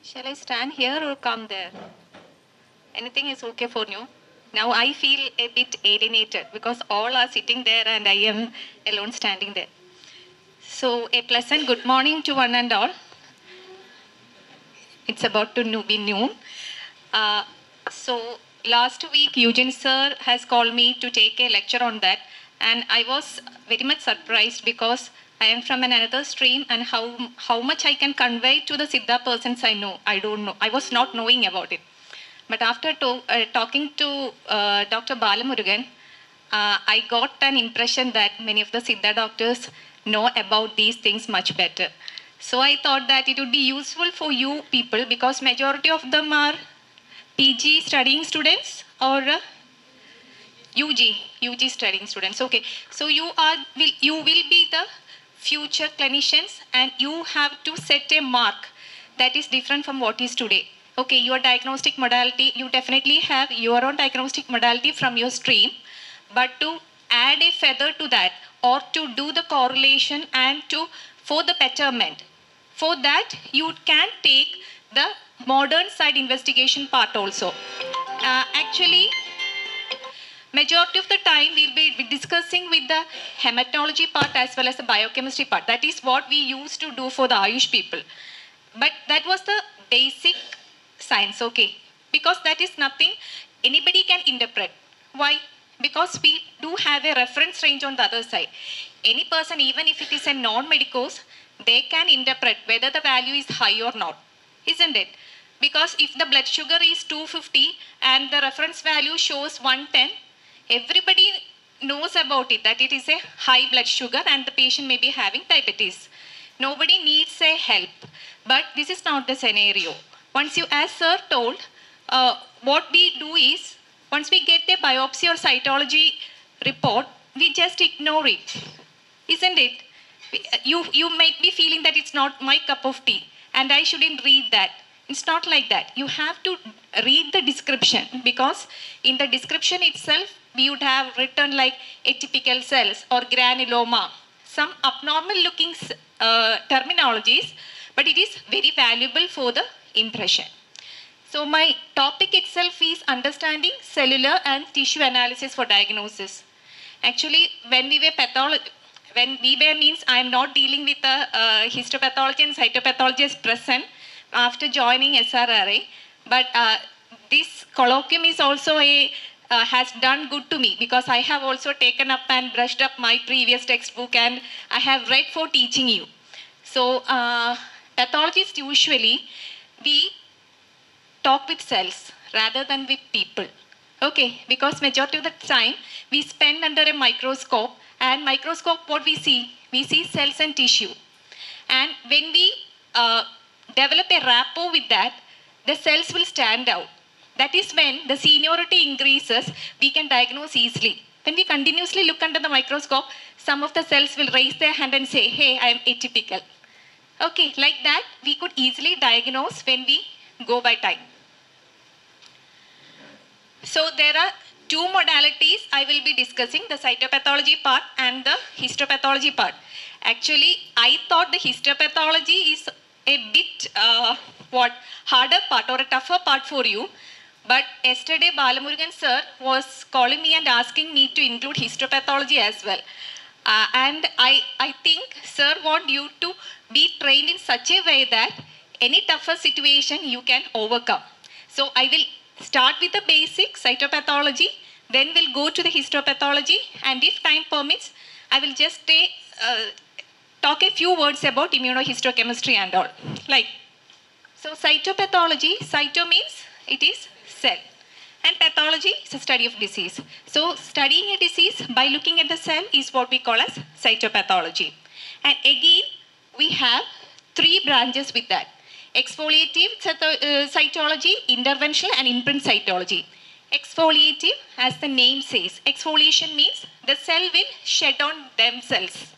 Shall I stand here or come there? Anything is okay for you. Now I feel a bit alienated because all are sitting there and I am alone standing there. So a pleasant good morning to one and all. It's about to be noon. So last week Eugene sir has called me to take a lecture on that, and I was very much surprised because I am from another stream, and how much I can convey to the Siddha persons I know. I don't know. I was not knowing about it. But after talking to Dr. Balamurugan, I got an impression that many of the Siddha doctors know about these things much better. So I thought that it would be useful for you people because majority of them are PG studying students or UG studying students. Okay, so you will be the future clinicians and you have to set a mark that is different from what is today. Okay, your diagnostic modality, you definitely have your own diagnostic modality from your stream, but to add a feather to that or to do the correlation and for the betterment, for that you can take the modern side investigation part also. Actually, majority of the time we'll be discussing with the hematology part as well as the biochemistry part. That is what we used to do for the Ayush people. But that was the basic science, okay? Because that is nothing anybody can interpret. Why? Because we do have a reference range on the other side. Any person, even if it is a non-medicos, they can interpret whether the value is high or not, isn't it? Because if the blood sugar is 250 and the reference value shows 110, everybody knows about it, that it is a high blood sugar and the patient may be having diabetes. Nobody needs a help. But this is not the scenario. Once you, as sir told, what we do is, once we get a biopsy or cytology report, we just ignore it, isn't it? You might be feeling that it's not my cup of tea and I shouldn't read that. It's not like that. You have to read the description because in the description itself, we would have written like atypical cells or granuloma, some abnormal looking terminologies, but it is very valuable for the impression. So my topic itself is understanding cellular and tissue analysis for diagnosis. Actually, when we were means I am not dealing with the histopathology and cytopathology as present after joining SRRI, but this colloquium is also has done good to me because I have also taken up and brushed up my previous textbook and I have read for teaching you. So pathologists usually, we talk with cells rather than with people. Okay, because majority of the time we spend under a microscope, and microscope what we see cells and tissue. And when we develop a rapport with that, the cells will stand out. That is when the seniority increases, we can diagnose easily. When we continuously look under the microscope, some of the cells will raise their hand and say, hey, I am atypical. Okay, like that, we could easily diagnose when we go by time. So there are two modalities I will be discussing, the cytopathology part and the histopathology part. Actually, I thought the histopathology is a bit harder part or a tougher part for you. But yesterday Balamurugan sir was calling me and asking me to include histopathology as well. And I think sir want you to be trained in such a way that any tougher situation you can overcome. So I will start with the basic cytopathology, then we'll go to the histopathology, and if time permits, I will just talk a few words about immunohistochemistry and all. So cytopathology, cyto means it is cell, and pathology is a study of disease. So studying a disease by looking at the cell is what we call as cytopathology. And again, we have three branches with that: exfoliative cytology, interventional, and imprint cytology. Exfoliative, as the name says, exfoliation means the cell will shed on themselves.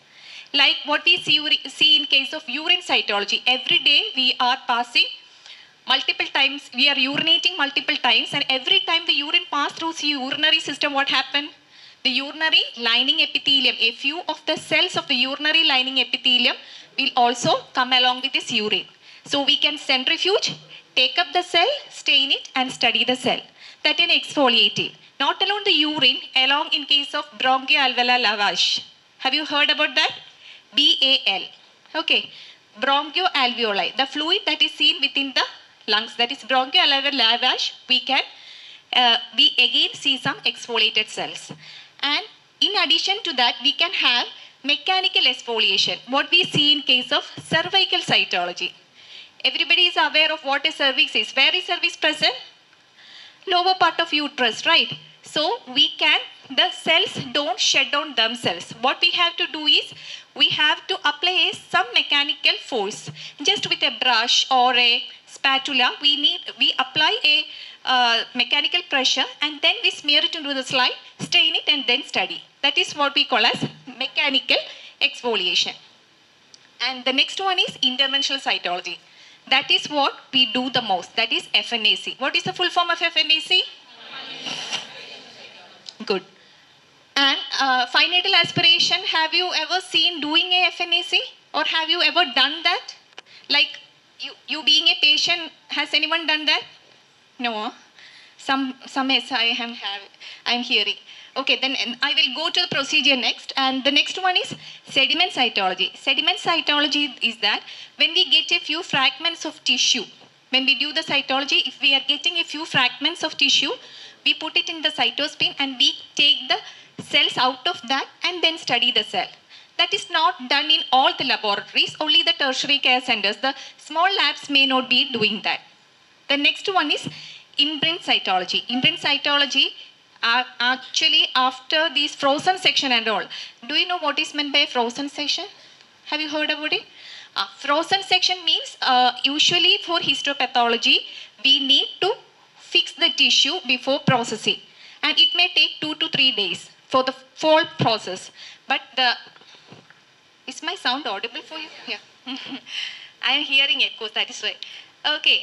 Like what we see in case of urine cytology. Every day we are passing multiple times, we are urinating multiple times, and every time the urine passes through the urinary system, what happened? The urinary lining epithelium, a few of the cells of the urinary lining epithelium will also come along with this urine. So we can centrifuge, take up the cell, stain it and study the cell. That is exfoliative. Not alone the urine, along in case of bronchoalveolar lavage. Have you heard about that? BAL. Okay. Bronchoalveoli, the fluid that is seen within the lungs, that is bronchoalveolar lavage, we again see some exfoliated cells. And in addition to that, we can have mechanical exfoliation, what we see in case of cervical cytology. Everybody is aware of what a cervix is. Where is cervix present? Lower part of uterus, right? So the cells don't shut down themselves. What we have to do is, we have to apply some mechanical force. Just with a brush or a spatula, we apply a mechanical pressure and then we smear it into the slide, stain it and then study. That is what we call as mechanical exfoliation. And the next one is interventional cytology. That is what we do the most. That is FNAC. What is the full form of FNAC? Good. And finatal aspiration, have you ever seen doing a FNAC? Or have you ever done that? Like you being a patient, has anyone done that? No. Some yes, I'm hearing. Okay, then I will go to the procedure next. And the next one is sediment cytology. Sediment cytology is that when we get a few fragments of tissue, when we do the cytology, if we are getting a few fragments of tissue, we put it in the cytoscreen and we take the cells out of that and then study the cell. That is not done in all the laboratories, only the tertiary care centers. The small labs may not be doing that. The next one is imprint cytology. Imprint cytology are actually after these frozen section and all. Do you know what is meant by frozen section? Have you heard about it? Frozen section means usually for histopathology, we need to fix the tissue before processing. And it may take 2 to 3 days for the full process. But is my sound audible for you? Yeah. I am hearing echoes, that is why. Okay,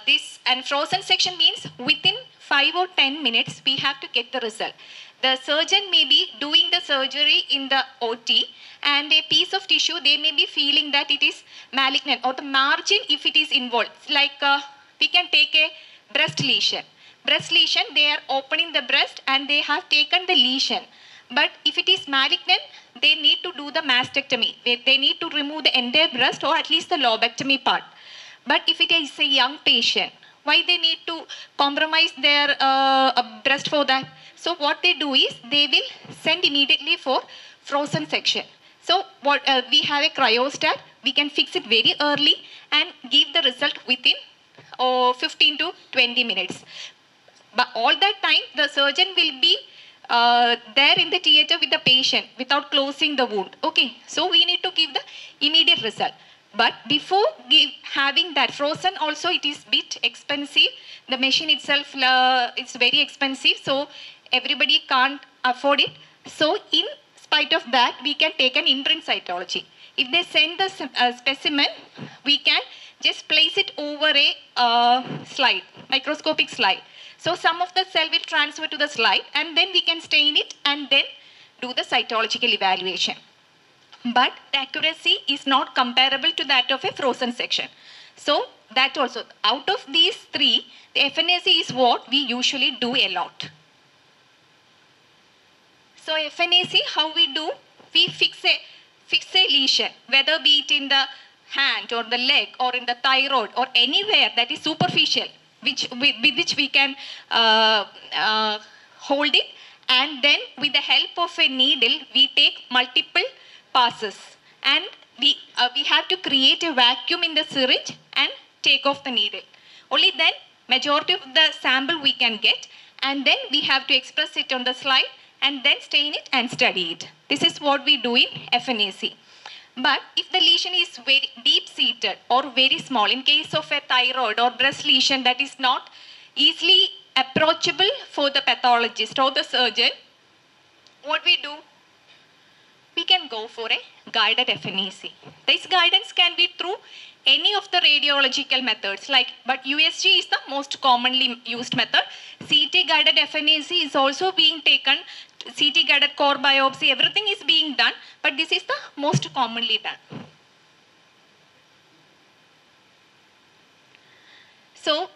this and frozen section means within 5 or 10 minutes, we have to get the result. The surgeon may be doing the surgery in the OT and a piece of tissue, they may be feeling that it is malignant or the margin if it is involved. Like we can take a breast lesion. Breast lesion, they are opening the breast and they have taken the lesion. But if it is malignant, they need to do the mastectomy. They need to remove the entire breast or at least the lobectomy part. But if it is a young patient, why they need to compromise their breast for that? So what they do is, they will send immediately for frozen section. So what we have a cryostat, we can fix it very early and give the result within 15 to 20 minutes. But all that time, the surgeon will be there in the theater with the patient without closing the wound. Okay, so we need to give the immediate result. But before having that frozen also, it is bit expensive. The machine itself is very expensive, so everybody can't afford it. So in spite of that, we can take an imprint cytology. If they send the specimen, we can just place it over a slide, microscopic slide. So some of the cell will transfer to the slide and then we can stain it and then do the cytological evaluation. But the accuracy is not comparable to that of a frozen section. So that also, out of these three, the FNAC is what we usually do a lot. So FNAC, how we do? We fix a lesion, whether be it in the hand or the leg or in the thyroid or anywhere that is superficial, with which we can hold it, and then with the help of a needle, we take multiple passes and we have to create a vacuum in the syringe and take off the needle. Only then majority of the sample we can get, and then we have to express it on the slide and then stain it and study it. This is what we do in FNAC. But if the lesion is very deep-seated or very small, in case of a thyroid or breast lesion that is not easily approachable for the pathologist or the surgeon, what we do? We can go for a guided FNAC. This guidance can be through any of the radiological methods, but USG is the most commonly used method. CT guided FNAC is also being taken, CT guided core biopsy, everything is being done, but this is the most commonly done. So,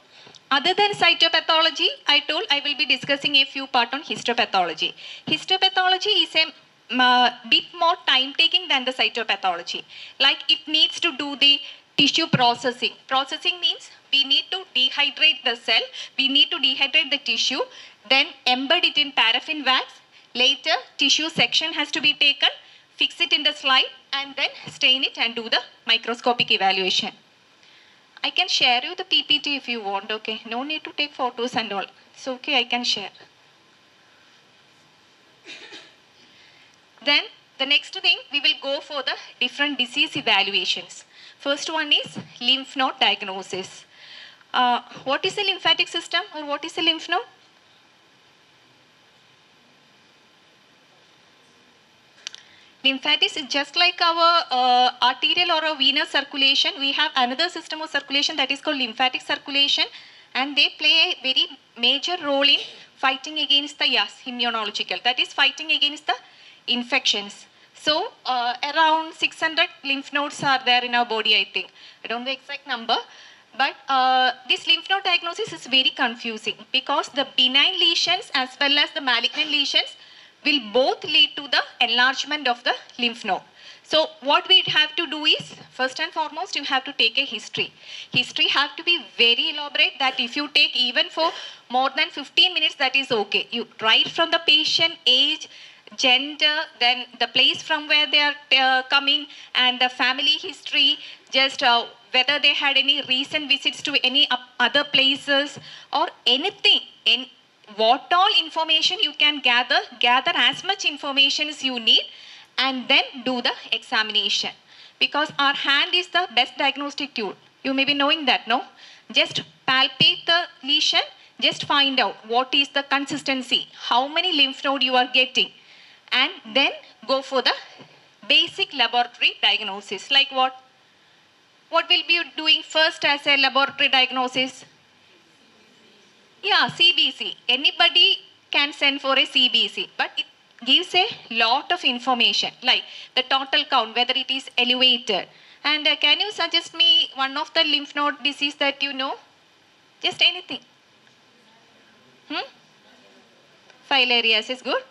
other than cytopathology, I told I will be discussing a few part on histopathology. Histopathology is a bit more time taking than the cytopathology. Like it needs to do the tissue processing. Processing means we need to dehydrate the cell, we need to dehydrate the tissue, then embed it in paraffin wax. Later, tissue section has to be taken, fix it in the slide, and then stain it and do the microscopic evaluation. I can share you the PPT if you want, okay? No need to take photos and all. It's okay, I can share. Then, the next thing, we will go for the different disease evaluations. First one is lymph node diagnosis. What is a lymphatic system or what is a lymph node? Lymphatics is just like our arterial or a venous circulation. We have another system of circulation that is called lymphatic circulation, and they play a very major role in fighting against the immunological, that is fighting against the infections. So around 600 lymph nodes are there in our body, I think. I don't know the exact number. But this lymph node diagnosis is very confusing because the benign lesions as well as the malignant lesions will both lead to the enlargement of the lymph node. So what we have to do is, first and foremost, you have to take a history. History have to be very elaborate, that if you take even for more than 15 minutes, that is okay. You write from the patient, age, gender, then the place from where they are coming, and the family history, just whether they had any recent visits to any other places or anything. What all information you can gather as much information as you need, and then do the examination. Because our hand is the best diagnostic tool. You may be knowing that, no? Just palpate the lesion, just find out what is the consistency, how many lymph node you are getting, and then go for the basic laboratory diagnosis. Like what? What will be you doing first as a laboratory diagnosis? Yeah, CBC. Anybody can send for a CBC, but it gives a lot of information, like the total count, whether it is elevated. And can you suggest me one of the lymph node disease that you know? Just anything. Filariasis is good.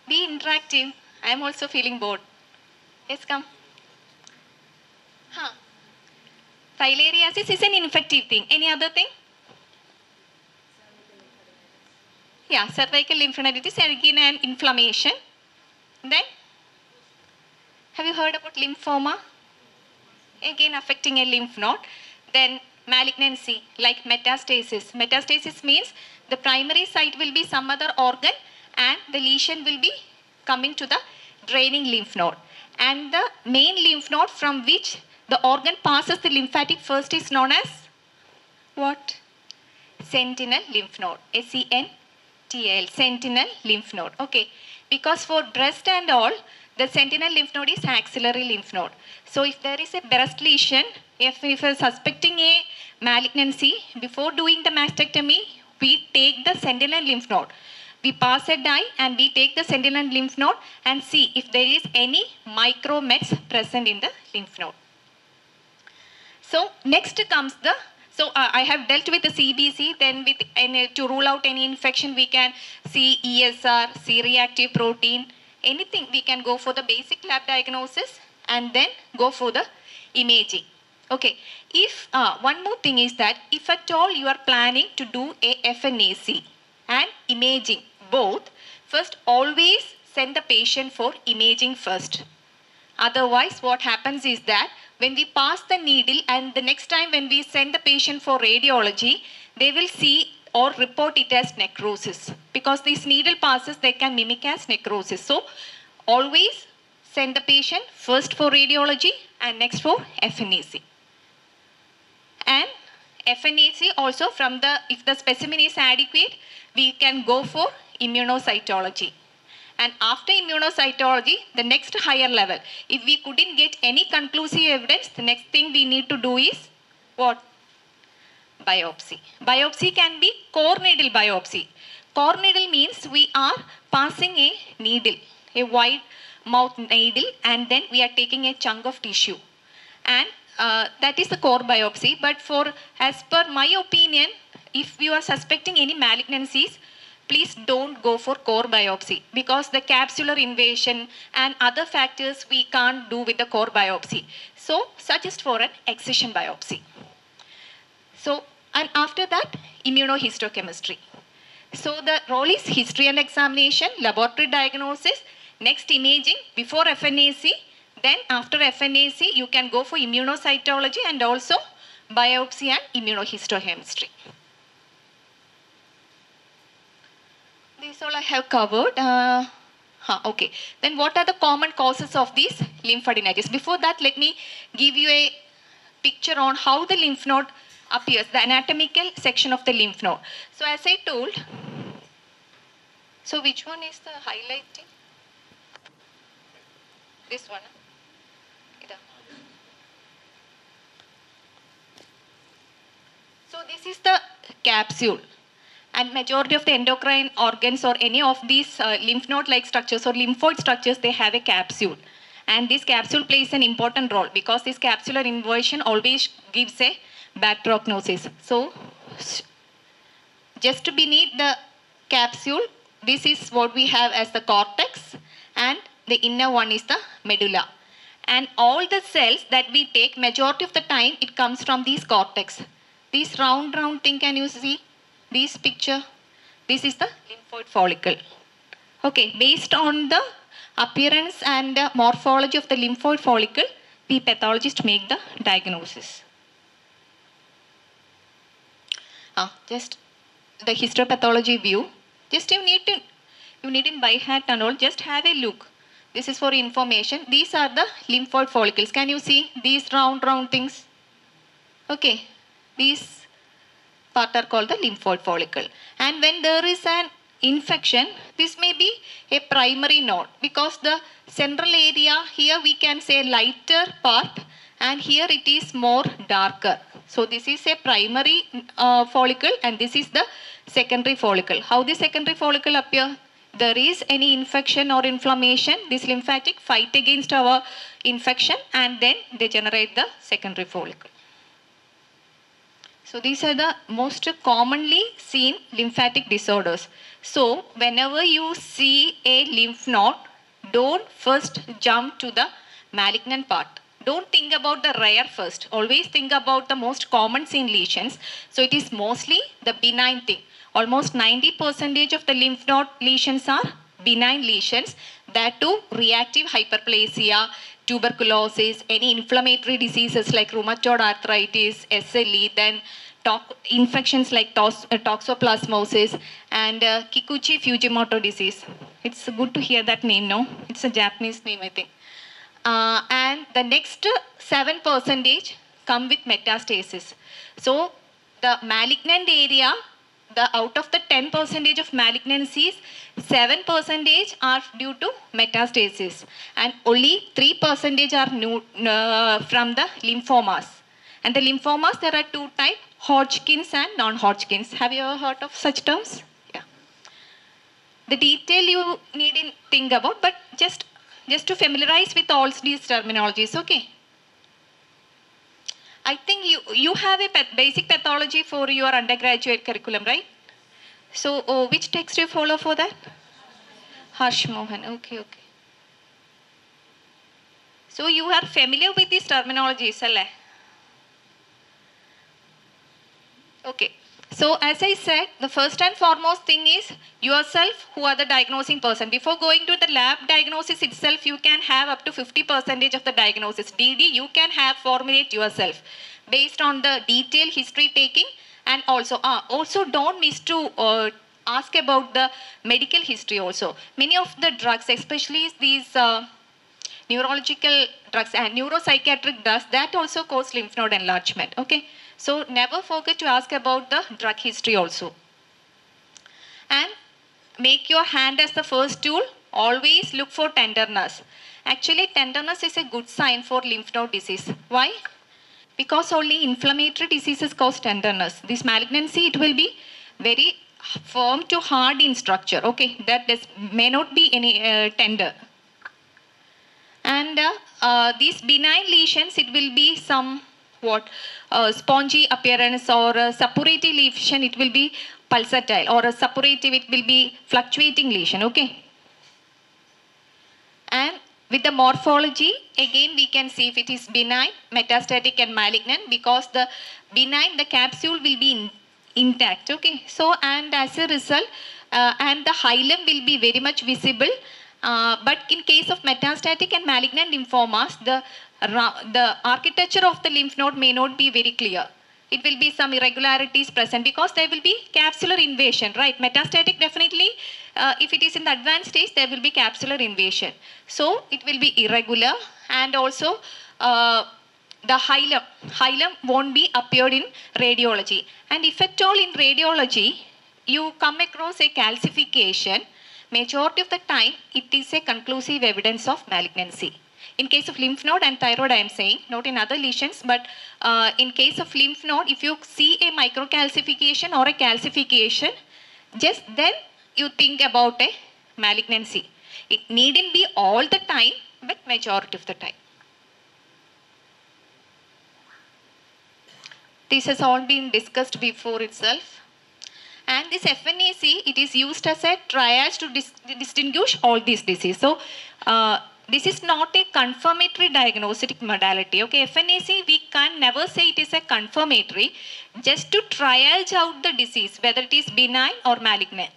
Be interactive. I am also feeling bored. Yes, come. Filariasis is an infective thing. Any other thing? Yeah, cervical lymphadenitis, again an inflammation. Then, have you heard about lymphoma? Again affecting a lymph node. Then malignancy, like metastasis. Metastasis means the primary site will be some other organ and the lesion will be coming to the draining lymph node. And the main lymph node from which the organ passes the lymphatic first is known as what? Sentinel lymph node. SENTL, sentinel lymph node. Okay. Because for breast and all, the sentinel lymph node is axillary lymph node. So if there is a breast lesion, if we are suspecting a malignancy, before doing the mastectomy, we take the sentinel lymph node. We pass a dye and we take the sentinel lymph node and see if there is any micromets present in the lymph node. So next comes the, I have dealt with the CBC, then with to rule out any infection we can see ESR, C-reactive protein, anything we can go for the basic lab diagnosis and then go for the imaging. Okay, if one more thing is that if at all you are planning to do a FNAC and imaging both, first always send the patient for imaging first. Otherwise what happens is that when we pass the needle and the next time when we send the patient for radiology, they will see or report it as necrosis. Because these needle passes, they can mimic as necrosis. So always send the patient first for radiology and next for FNAC. And FNAC also from the, if the specimen is adequate, we can go for immunocytology. And after immunocytology, the next higher level, if we couldn't get any conclusive evidence, the next thing we need to do is what? Biopsy. Biopsy can be core needle biopsy. Core needle means we are passing a needle, a wide mouth needle, and then we are taking a chunk of tissue. And that is the core biopsy. But as per my opinion, if you are suspecting any malignancies, please don't go for core biopsy, because the capsular invasion and other factors we can't do with the core biopsy. So suggest for an excision biopsy. So, and after that, immunohistochemistry. So the role is history and examination, laboratory diagnosis, next imaging before FNAC, then after FNAC you can go for immunocytology and also biopsy and immunohistochemistry. These all I have covered. Okay. Then what are the common causes of these lymphadenitis? Before that, let me give you a picture on how the lymph node appears, the anatomical section of the lymph node. So as I told, so which one is the highlighting? This one. So this is the capsule. And majority of the endocrine organs or any of these lymph node-like structures or lymphoid structures, they have a capsule. And this capsule plays an important role because this capsular inversion always gives a bad prognosis. So, just beneath the capsule, this is what we have as the cortex, and the inner one is the medulla. And all the cells that we take, majority of the time, it comes from these cortex. This round thing, can you see? This picture, this is the lymphoid follicle. Okay, based on the appearance and morphology of the lymphoid follicle, the pathologist make the diagnosis. Just the histopathology view. Just you need in by hat and all, just have a look. This is for information. These are the lymphoid follicles. Can you see these round things? Okay, these part are called the lymphoid follicle. And when there is an infection, this may be a primary node, because the central area here we can say lighter part, and here it is more darker. So this is a primary follicle, and this is the secondary follicle. How the secondary follicle appear? There is any infection or inflammation, this lymphatic fight against our infection, and then they generate the secondary follicle. So these are the most commonly seen lymphatic disorders. So whenever you see a lymph node, don't first jump to the malignant part. Don't think about the rare first. Always think about the most common seen lesions. So it is mostly the benign thing. Almost 90% of the lymph node lesions are benign lesions. That too, reactive hyperplasia, tuberculosis, any inflammatory diseases like rheumatoid arthritis, SLE, then infections like toxoplasmosis and Kikuchi Fujimoto disease. It's good to hear that name, no? It's a Japanese name, I think. And the next 7% come with metastasis. So the malignant area, out of the 10% of malignancies, 7% are due to metastasis, and only 3% are from the lymphomas. And the lymphomas, there are two types, Hodgkin's and non-Hodgkin's. Have you ever heard of such terms? Yeah. The detail you need to think about, but just to familiarize with all these terminologies, okay? I think you have a basic pathology for your undergraduate curriculum, right? So which text do you follow for that? Harsh Mohan, okay. So you are familiar with these terminologies, right? Okay. So as I said, the first and foremost thing is yourself who are the diagnosing person. Before going to the lab diagnosis itself, you can have up to 50% of the diagnosis. DD, you can formulate yourself based on the detailed history taking, and also don't miss to ask about the medical history also. Many of the drugs, especially these neurological drugs and neuropsychiatric drugs, that also cause lymph node enlargement. Okay. So never forget to ask about the drug history also. And make your hand as the first tool. Always look for tenderness. Actually, tenderness is a good sign for lymph node disease. Why? Because only inflammatory diseases cause tenderness. This malignancy, it will be very firm to hard in structure. Okay, that may not be any tender. And these benign lesions, it will be some spongy appearance, or a suppurative lesion, it will be pulsatile, or a suppurative, it will be fluctuating lesion. Okay. And with the morphology, again we can see if it is benign, metastatic and malignant, because the benign, the capsule will be intact. Okay. So, and as a result, and the hilum will be very much visible. But in case of metastatic and malignant lymphomas, the architecture of the lymph node may not be very clear. It will be some irregularities present because there will be capsular invasion, right? Metastatic, definitely, if it is in the advanced stage, there will be capsular invasion. So it will be irregular, and also the hilum won't be appeared in radiology. And if at all in radiology, you come across a calcification, majority of the time, it is a conclusive evidence of malignancy. In case of lymph node and thyroid, I am saying, not in other lesions, but in case of lymph node, if you see a microcalcification or a calcification, just then you think about a malignancy. It needn't be all the time, but majority of the time. This has all been discussed before itself. And this FNAC, it is used as a triage to distinguish all these diseases. So, this is not a confirmatory diagnostic modality. Okay, FNAC, we can never say it is a confirmatory, just to triage out the disease, whether it is benign or malignant.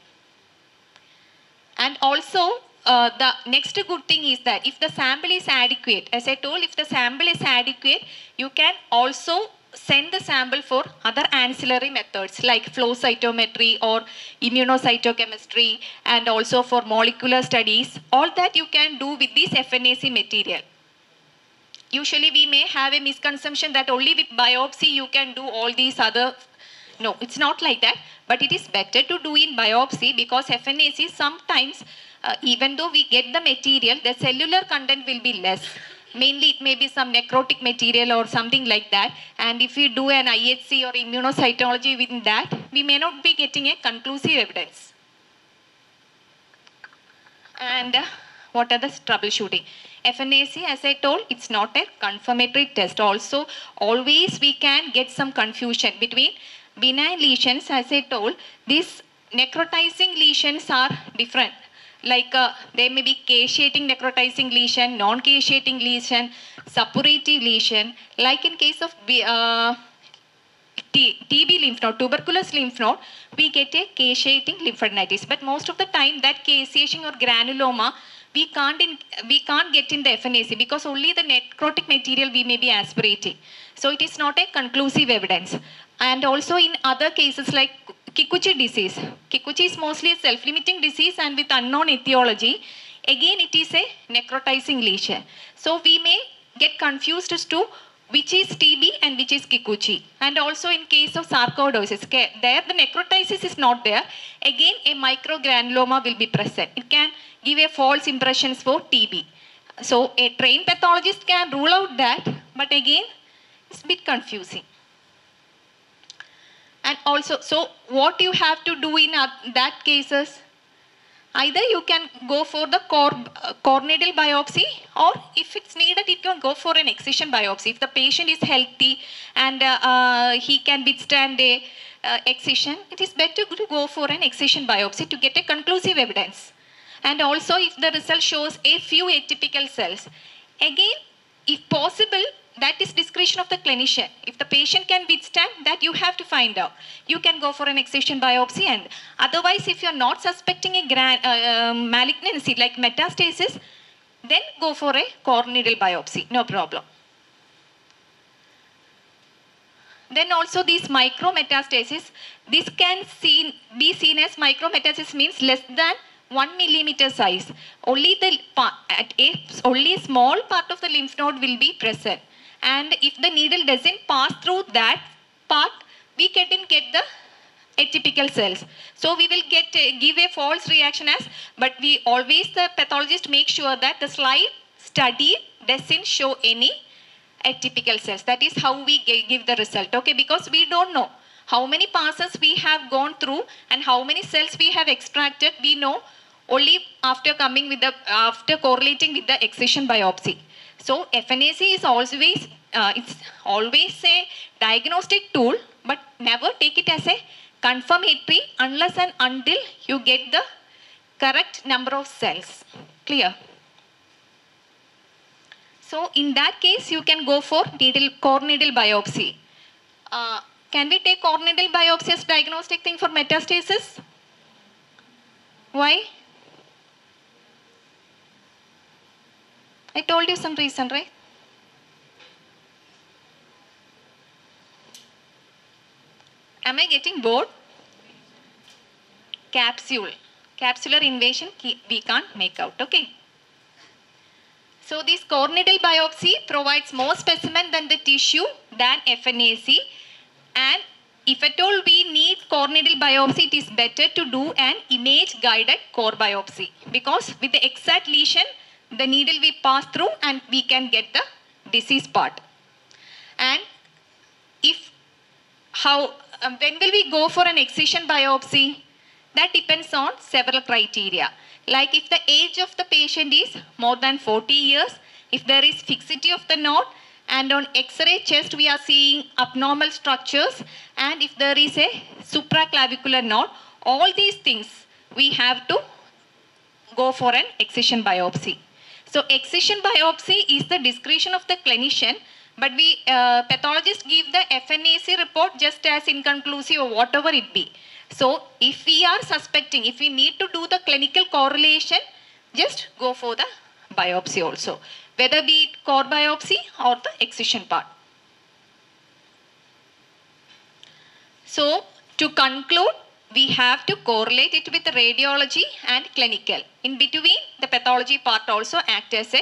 And also, the next good thing is that if the sample is adequate, as I told, if the sample is adequate, you can also send the sample for other ancillary methods like flow cytometry or immunocytochemistry, and also for molecular studies. All that you can do with this FNAC material. Usually we may have a misconception that only with biopsy you can do all these other. No, it's not like that. But it is better to do in biopsy, because FNAC sometimes, even though we get the material, the cellular content will be less. Mainly it may be some necrotic material or something like that. And if we do an IHC or immunocytology within that, we may not be getting a conclusive evidence. And what are the troubleshooting? FNAC, as I told, it's not a confirmatory test. Also, always we can get some confusion between benign lesions. As I told, these necrotizing lesions are different. Like there may be caseating necrotizing lesion, non-caseating lesion, suppurative lesion. Like in case of TB lymph node, tuberculous lymph node, we get a caseating lymphadenitis. But most of the time that caseation or granuloma, we can't get in the FNAC, because only the necrotic material we may be aspirating. So it is not a conclusive evidence. And also in other cases like Kikuchi disease. Kikuchi is mostly a self-limiting disease and with unknown etiology. Again, it is a necrotizing lesion. So we may get confused as to which is TB and which is Kikuchi. And also in case of sarcoidosis, there the necrotisis is not there. Again, a microgranuloma will be present. It can give a false impressions for TB. So a trained pathologist can rule out that, but again, it's a bit confusing. And also, so what you have to do in that cases, either you can go for the corneal biopsy, or if it's needed, you can go for an excision biopsy. If the patient is healthy and he can withstand a excision, it is better to go for an excision biopsy to get a conclusive evidence. And also if the result shows a few atypical cells, again, if possible, that is discretion of the clinician. If the patient can withstand, that you have to find out. You can go for an excision biopsy, and otherwise if you are not suspecting a malignancy like metastasis, then go for a corneal biopsy, no problem. Then also these micrometastasis, this can be seen as micrometastasis means less than 1 millimeter size. Only only a small part of the lymph node will be present. And if the needle doesn't pass through that part, we can get the atypical cells. So we will give a false reaction as, but we always, the pathologist make sure that the slide study doesn't show any atypical cells. That is how we give the result, okay? Because we don't know how many passes we have gone through and how many cells we have extracted. We know only after correlating with the excision biopsy. So FNAC is it's always a diagnostic tool, but never take it as a confirmatory unless and until you get the correct number of cells. Clear? So in that case, you can go for core needle biopsy. Can we take core needle biopsy as diagnostic thing for metastasis? Why? I told you some reason, right? Am I getting bored? Capsular invasion we can't make out, okay? So this core needle biopsy provides more specimen than the tissue than FNAC, and if at all we need core needle biopsy, it is better to do an image guided core biopsy, because with the exact lesion, the needle will pass through and we can get the disease part. And when will we go for an excision biopsy? That depends on several criteria. Like if the age of the patient is more than 40 years, if there is fixity of the node, and on X-ray chest we are seeing abnormal structures, and if there is a supraclavicular node, all these things we have to go for an excision biopsy. So excision biopsy is the discretion of the clinician, but we pathologists give the FNAC report just as inconclusive or whatever it be. So if we are suspecting, if we need to do the clinical correlation, just go for the biopsy also, whether be it core biopsy or the excision part. So to conclude, we have to correlate it with radiology and clinical. In between, the pathology part also acts as a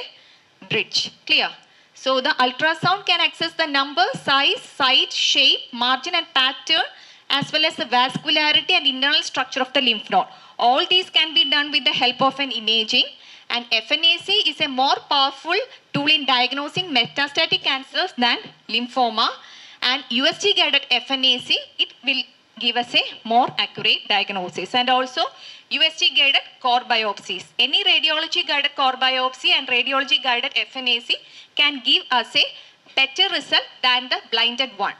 bridge. Clear? So the ultrasound can access the number, size, site, shape, margin and pattern, as well as the vascularity and internal structure of the lymph node. All these can be done with the help of an imaging, and FNAC is a more powerful tool in diagnosing metastatic cancers than lymphoma, and USG guided FNAC, it will give us a more accurate diagnosis, and also USG guided core biopsies. Any radiology guided core biopsy and radiology guided FNAC can give us a better result than the blinded one.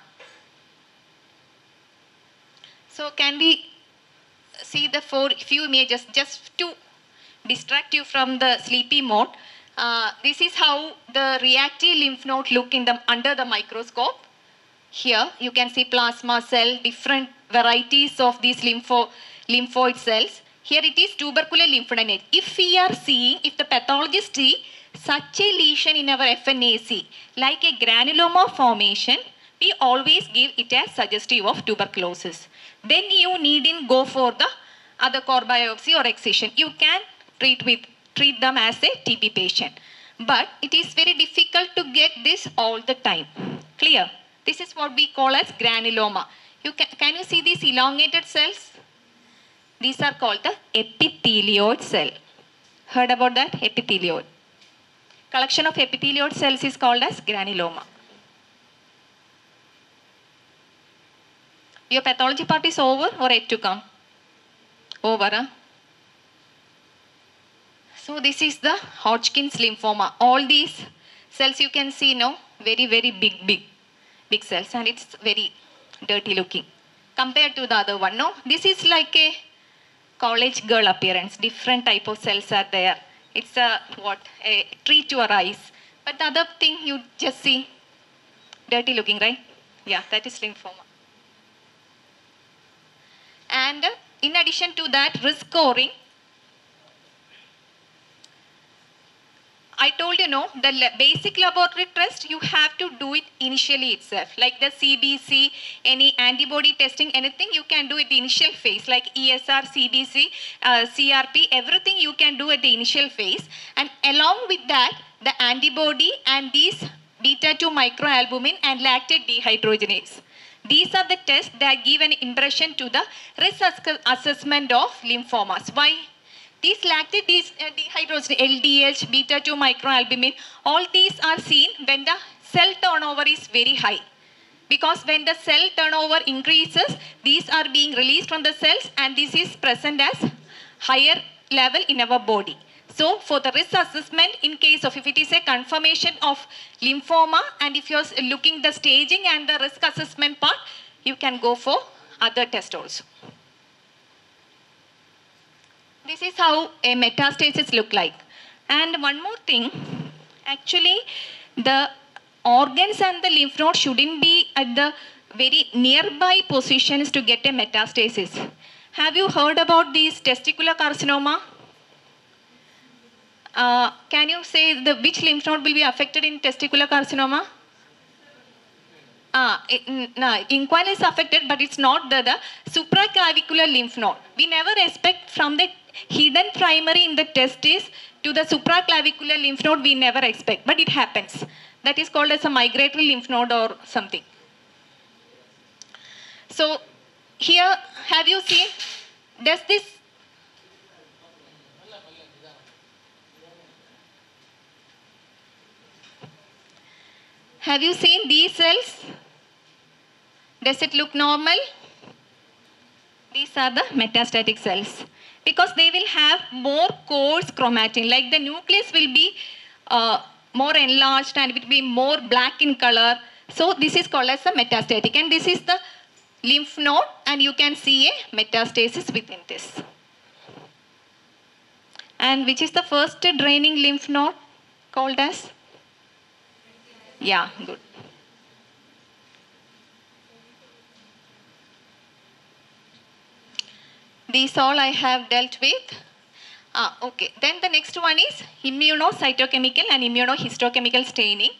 So can we see the few images just to distract you from the sleepy mode? This is how the reactive lymph node look under the microscope. Here you can see plasma cell, different varieties of these lymphoid cells. Here it is tubercular lymphadenate. If we are seeing, if the pathologist see such a lesion in our FNAC, like a granuloma formation, we always give it as suggestive of tuberculosis. Then you needn't go for the other core biopsy or excision. You can treat them as a TB patient. But it is very difficult to get this all the time. Clear? This is what we call as granuloma. Can you see these elongated cells? These are called the epithelioid cell. Heard about that? Epithelioid. Collection of epithelioid cells is called as granuloma. Your pathology part is over or yet to come? Over, huh? So this is the Hodgkin's lymphoma. All these cells you can see now, very, very big cells, and it's very dirty looking compared to the other one. No, this is like a college girl appearance. Different type of cells are there. It's a treat to our eyes. But the other thing you just see, dirty looking, right? Yeah, that is lymphoma. And in addition to that, risk scoring, I told you, no, the basic laboratory test, you have to do it initially itself. Like the CBC, any antibody testing, anything you can do at the initial phase, like ESR, CBC, CRP, everything you can do at the initial phase. And along with that, the antibody and these beta-2 microalbumin and lactate dehydrogenase. These are the tests that give an impression to the risk assessment of lymphomas. Why? These lactate dehydrogenase, LDH, beta-2 microalbumin, all these are seen when the cell turnover is very high. Because when the cell turnover increases, these are being released from the cells, and this is present as higher level in our body. So for the risk assessment, in case of if it is a confirmation of lymphoma, and if you're looking the staging and the risk assessment part, you can go for other tests also. This is how a metastasis look like. And one more thing, actually the organs and the lymph node shouldn't be at the very nearby positions to get a metastasis. Have you heard about these testicular carcinoma? Can you say which lymph node will be affected in testicular carcinoma? Inguinal is affected, but it's not the supraclavicular lymph node. We never expect from the hidden primary in the testis to the supraclavicular lymph node, we never expect, but it happens. That is called as a migratory lymph node or something. So here, have you seen, does this, have you seen these cells? Does it look normal? These are the metastatic cells. Because they will have more coarse chromatin, like the nucleus will be more enlarged and it will be more black in color. So this is called as a metastatic, and this is the lymph node, and you can see a metastasis within this. And which is the first draining lymph node called as? Yeah, good. These all I have dealt with. Okay. Then the next one is immunocytochemical and immunohistochemical staining.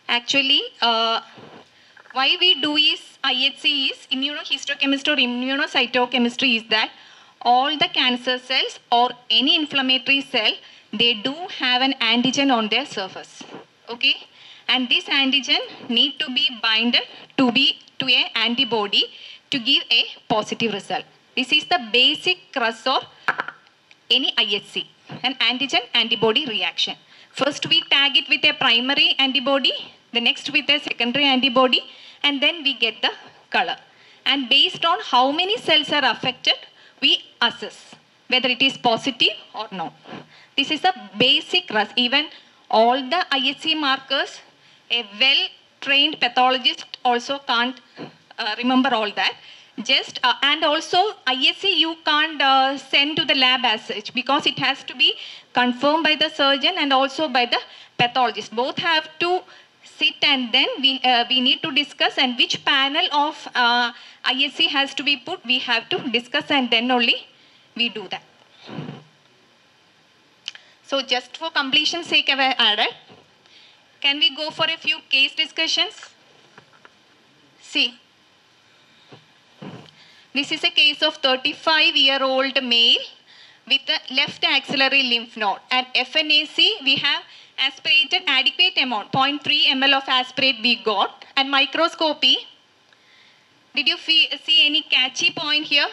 Actually, why we do is IHC is immunohistochemistry or immunocytochemistry is that all the cancer cells or any inflammatory cell, they do have an antigen on their surface. Okay. And this antigen need to be binded to an antibody to give a positive result. This is the basic crux of any IHC, an antigen-antibody reaction. First we tag it with a primary antibody, the next with a secondary antibody, and then we get the color. And based on how many cells are affected, we assess whether it is positive or not. This is the basic crux. Even all the IHC markers, a well-trained pathologist also can't remember all that. Just and also IHC you can't send to the lab as such, because it has to be confirmed by the surgeon and also by the pathologist. Both have to sit, and then we need to discuss, and which panel of IHC has to be put, we have to discuss, and then only we do that. So just for completion's sake I have added. Can we go for a few case discussions? See. This is a case of 35-year-old male with a left axillary lymph node. And FNAC, we have aspirated adequate amount, 0.3 ml of aspirate we got. And microscopy, did you see any catchy point here?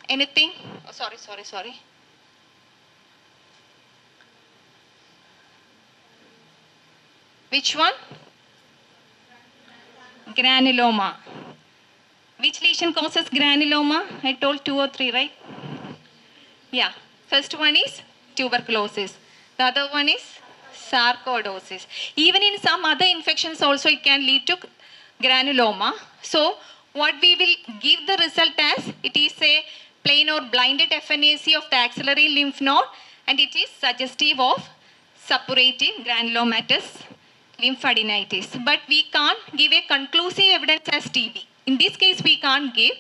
Anything? Oh, sorry. Which one? Granuloma. Which lesion causes granuloma? I told 2 or 3, right? Yeah. First one is tuberculosis. The other one is sarcoidosis. Even in some other infections also it can lead to granuloma. So what we will give the result as, it is a plain or blinded FNAC of the axillary lymph node, and it is suggestive of suppurative granulomatous lymphadenitis. But we can't give a conclusive evidence as TB. In this case, we can't give.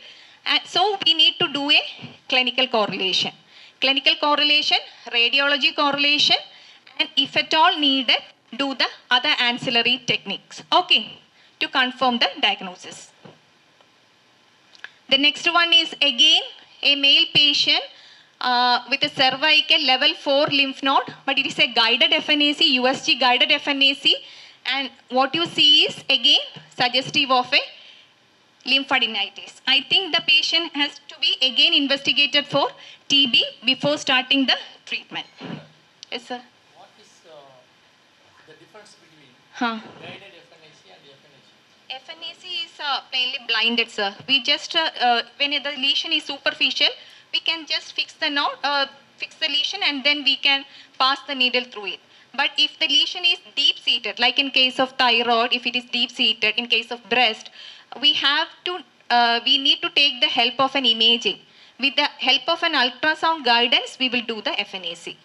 So we need to do a clinical correlation. Clinical correlation, radiology correlation, and if at all needed, do the other ancillary techniques. Okay, to confirm the diagnosis. The next one is again a male patient with a cervical level 4 lymph node, but it is a guided FNAC, USG guided FNAC, and what you see is again suggestive of a lymphadenitis. I think the patient has to be again investigated for TB before starting the treatment. Yes, sir. What is the difference between guided FNAC and FNAC? FNAC is plainly blinded, sir. We just, when the lesion is superficial, we can just fix the node, fix the lesion, and then we can pass the needle through it. But if the lesion is deep-seated, like in case of thyroid, if it is deep-seated, in case of breast, we need to take the help of an imaging. With the help of an ultrasound guidance, we will do the FNAC.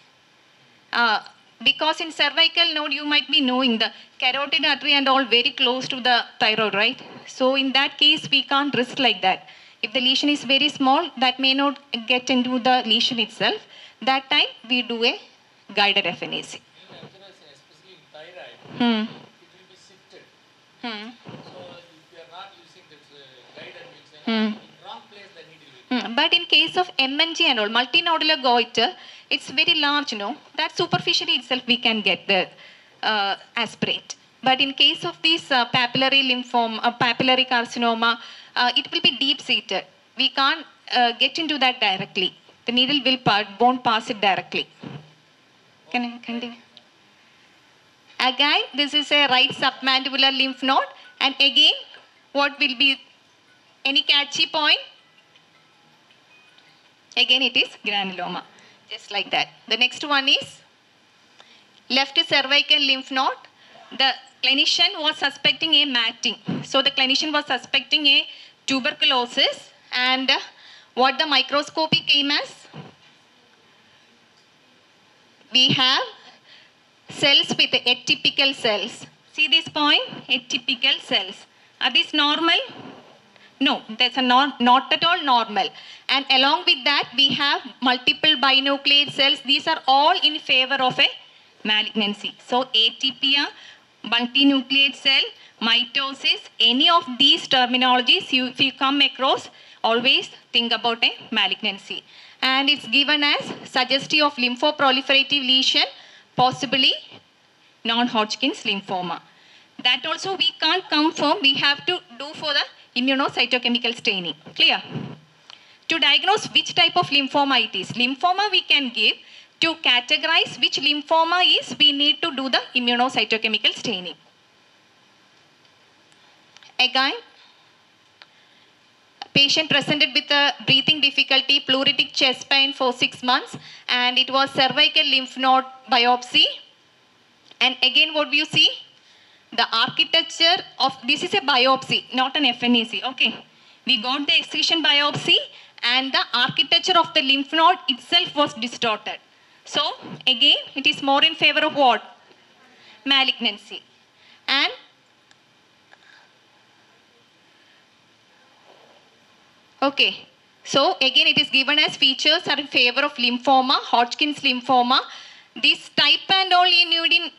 Because in cervical node, you might be knowing the carotid artery and all very close to the thyroid, right? So in that case, we can't risk like that. If the lesion is very small, that may not get into the lesion itself. That time, we do a guided FNAC. Especially in thyroid, Hmm. it will be shifted. Hmm. So if you are not using this guided means Hmm. in wrong place the needle will. But in case of MNG and all, multinodular goiter, it's very large, no? That superficially itself we can get the aspirate. But in case of this papillary lymphoma, papillary carcinoma, it will be deep-seated. We can't get into that directly. The needle won't pass it directly. Can I continue? Again, this is a right submandibular lymph node. And again, what will be any catchy point? Again, it is granuloma. Just like that. The next one is left cervical lymph node. The clinician was suspecting a matting. So the clinician was suspecting a tuberculosis, and what the microscopy came as? We have cells with atypical cells. See this point? Atypical cells. Are these normal? No, that's not at all normal. And along with that, we have multiple binucleate cells. These are all in favor of a malignancy. So atypia, multinucleate cell, mitosis, any of these terminologies, if you come across, always think about a malignancy. And it's given as suggestive of lymphoproliferative lesion, possibly non-Hodgkin's lymphoma. That also we can't confirm. We have to do for the immunocytochemical staining. Clear? To diagnose which type of lymphoma it is. Lymphoma we can give. To categorize which lymphoma is, we need to do the immunocytochemical staining. Again, patient presented with a breathing difficulty, pleuritic chest pain for 6 months, and it was cervical lymph node biopsy. And again, what do you see? The architecture of, this is a biopsy, not an FNAC, okay. We got the excision biopsy, and the architecture of the lymph node itself was distorted. So, again, it is more in favor of what? Malignancy. And okay, so again it is given as features are in favor of lymphoma, Hodgkin's lymphoma. This type and all you need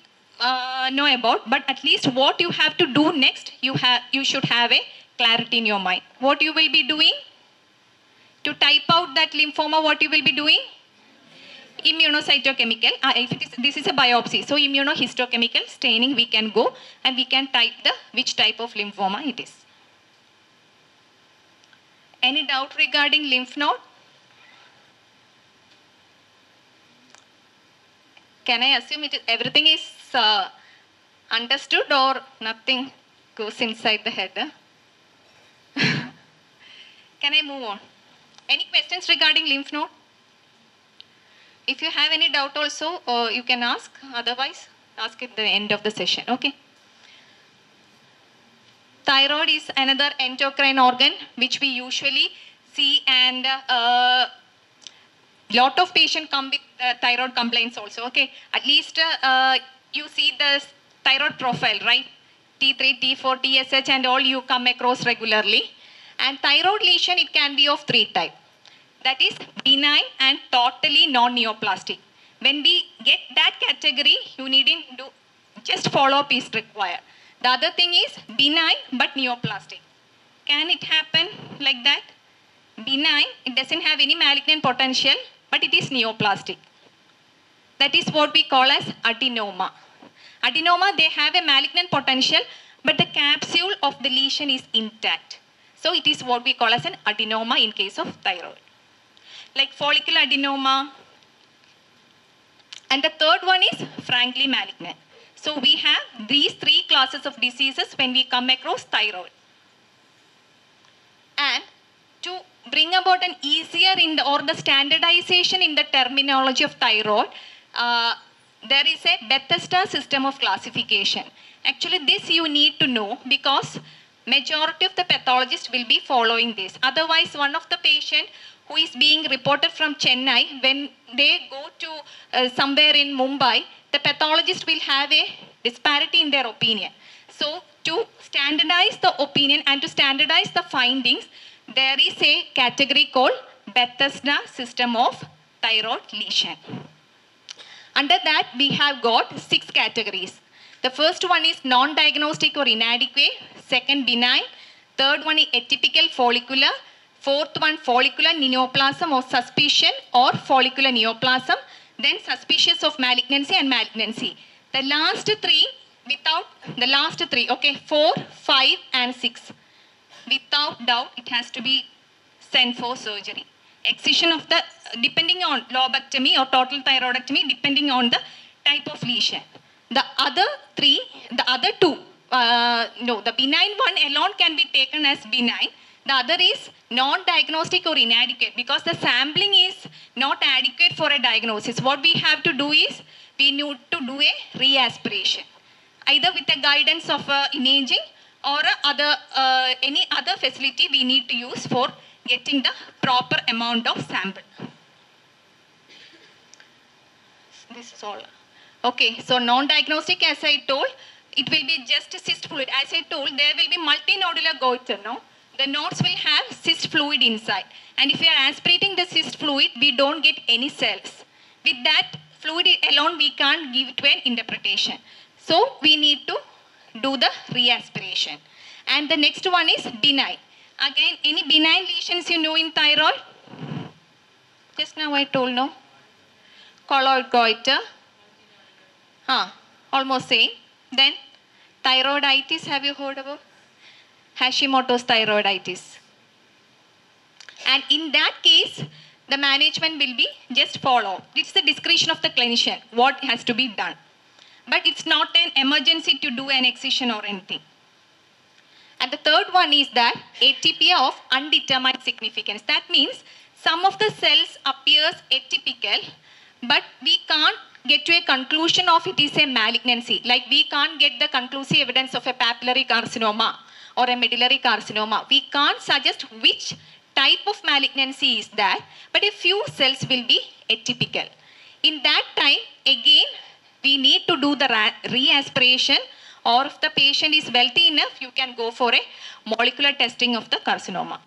know about, but at least what you have to do next, you should have a clarity in your mind. What you will be doing? To type out that lymphoma, what you will be doing? Immunocytochemical. This is a biopsy, so immunohistochemical staining we can go, and we can type which type of lymphoma it is. Any doubt regarding lymph node? Can I assume everything is understood, or nothing goes inside the head? Can I move on? Any questions regarding lymph node? If you have any doubt also, you can ask. Otherwise, ask at the end of the session. Okay. Thyroid is another endocrine organ which we usually see, and lot of patients come with thyroid complaints also. Okay. At least you see the thyroid profile, right? T3, T4, TSH and all you come across regularly. And thyroid lesion, it can be of 3 types. That is benign and totally non-neoplastic. When we get that category, you needn't do, just follow-up is required. The other thing is benign but neoplastic. Can it happen like that? Benign, it doesn't have any malignant potential, but it is neoplastic. That is what we call as adenoma. Adenoma, they have a malignant potential, but the capsule of the lesion is intact. So it is what we call as an adenoma in case of thyroid. Like follicular adenoma. And the third one is frankly malignant. So we have these 3 classes of diseases when we come across thyroid. And to bring about an easier or the standardization in the terminology of thyroid, there is a Bethesda system of classification. Actually, this you need to know because majority of the pathologists will be following this. Otherwise, one of the patient who is being reported from Chennai, when they go to somewhere in Mumbai, the pathologist will have a disparity in their opinion. So, to standardize the opinion and to standardize the findings, there is a category called Bethesda system of thyroid lesion. Under that, we have got 6 categories. The first one is non-diagnostic or inadequate. Second, benign. Third one is atypical follicular. Fourth one, follicular neoplasm or suspicion or follicular neoplasm. Then suspicious of malignancy and malignancy. The last three, okay, 4, 5 and 6. Without doubt, it has to be sent for surgery. Excision of the, depending on lobectomy or total thyroidectomy, depending on the type of lesion. The other two, the benign one alone can be taken as benign. The other is non-diagnostic or inadequate because the sampling is not adequate for a diagnosis. What we have to do is, we need to do a re-aspiration, either with the guidance of imaging or any other facility we need to use for getting the proper amount of sample. This is all. Okay, so non-diagnostic, as I told, it will be just cyst fluid. As I told, there will be multinodular goiter, no? The nodes will have cyst fluid inside. And if we are aspirating the cyst fluid, we don't get any cells. With that fluid alone, we can't give it to an interpretation. So, we need to do the re-aspiration. And the next one is benign. Again, any benign lesions you know in thyroid? Just now I told, no? Colloid goiter. Almost same. Then, thyroiditis, have you heard about? Hashimoto's thyroiditis. And in that case, the management will be just follow. It's the discretion of the clinician, what has to be done. But it's not an emergency to do an excision or anything. And the third one is that atypia of undetermined significance. That means some of the cells appears atypical, but we can't get to a conclusion of it is a malignancy. Like we can't get the conclusive evidence of a papillary carcinoma or a medullary carcinoma. We can't suggest which type of malignancy is that, but a few cells will be atypical. In that time, again, we need to do the re-aspiration, or if the patient is wealthy enough, you can go for a molecular testing of the carcinoma.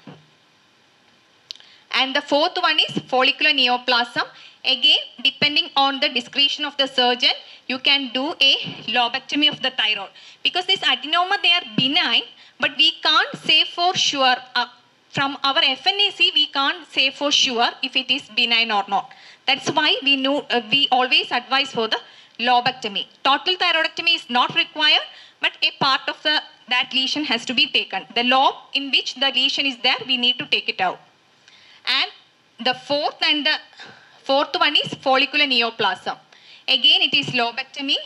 And the fourth one is follicular neoplasm. Again, depending on the discretion of the surgeon, you can do a lobectomy of the thyroid. Because this adenoma, they are benign, but we can't say for sure, from our FNAC, we can't say for sure if it is benign or not. That's why we always advise for the lobectomy. Total thyroidectomy is not required, but a part of that lesion has to be taken. The lobe in which the lesion is there, we need to take it out. And the fourth one is follicular neoplasm. Again, it is lobectomy,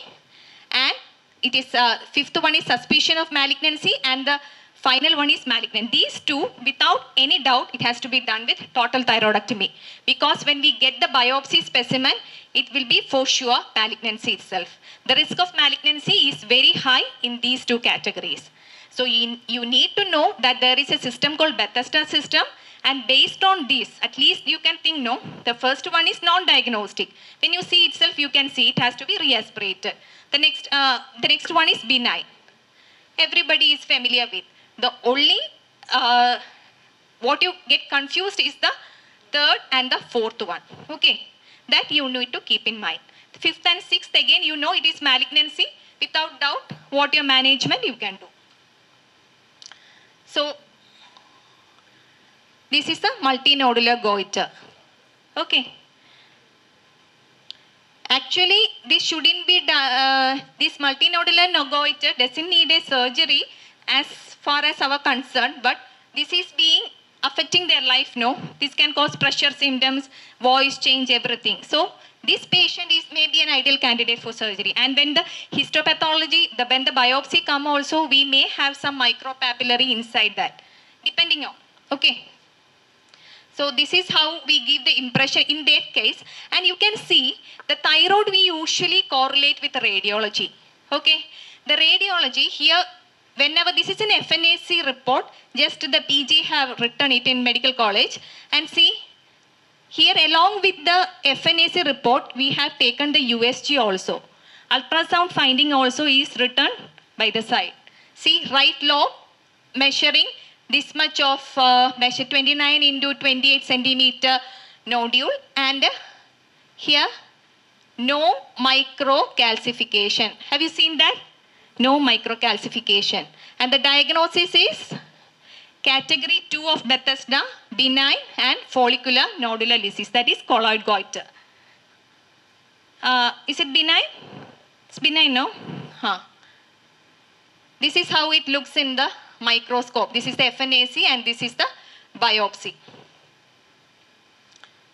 and it is fifth one is suspicion of malignancy, and the final one is malignant. These two, without any doubt, it has to be done with total thyroidectomy. Because when we get the biopsy specimen, it will be for sure malignancy itself. The risk of malignancy is very high in these two categories. So you need to know that there is a system called Bethesda system, and based on this, at least you can think, no, the first one is non-diagnostic. When you see itself, you can see it has to be re-aspirated. The next one is benign. Everybody is familiar with. The only, what you get confused is the third and the fourth one. Okay, that you need to keep in mind. The fifth and sixth, again, you know it is malignancy. Without doubt, what your management you can do. So, this is the multinodular goiter. Okay. Actually, this shouldn't be this multinodular goiter doesn't need a surgery as far as our concern, but this is being affecting their life, no? This can cause pressure symptoms, voice change, everything. So, this patient is maybe an ideal candidate for surgery. And when the histopathology, when the biopsy come also, we may have some micropapillary inside that, depending on, okay. So this is how we give the impression in that case. And you can see the thyroid we usually correlate with radiology. Okay. The radiology here, whenever this is an FNAC report, just the PG have written it in medical college. And see, here along with the FNAC report, we have taken the USG also. Ultrasound finding also is written by the side. See, right lobe measuring this much of measure 29 into 28 centimeter nodule, and here no microcalcification. Have you seen that? No microcalcification. And the diagnosis is category 2 of Bethesda, benign and follicular nodular disease, that is colloid goiter. Is it benign? It's benign, no? Huh. This is how it looks in the microscope. This is the FNAC and this is the biopsy.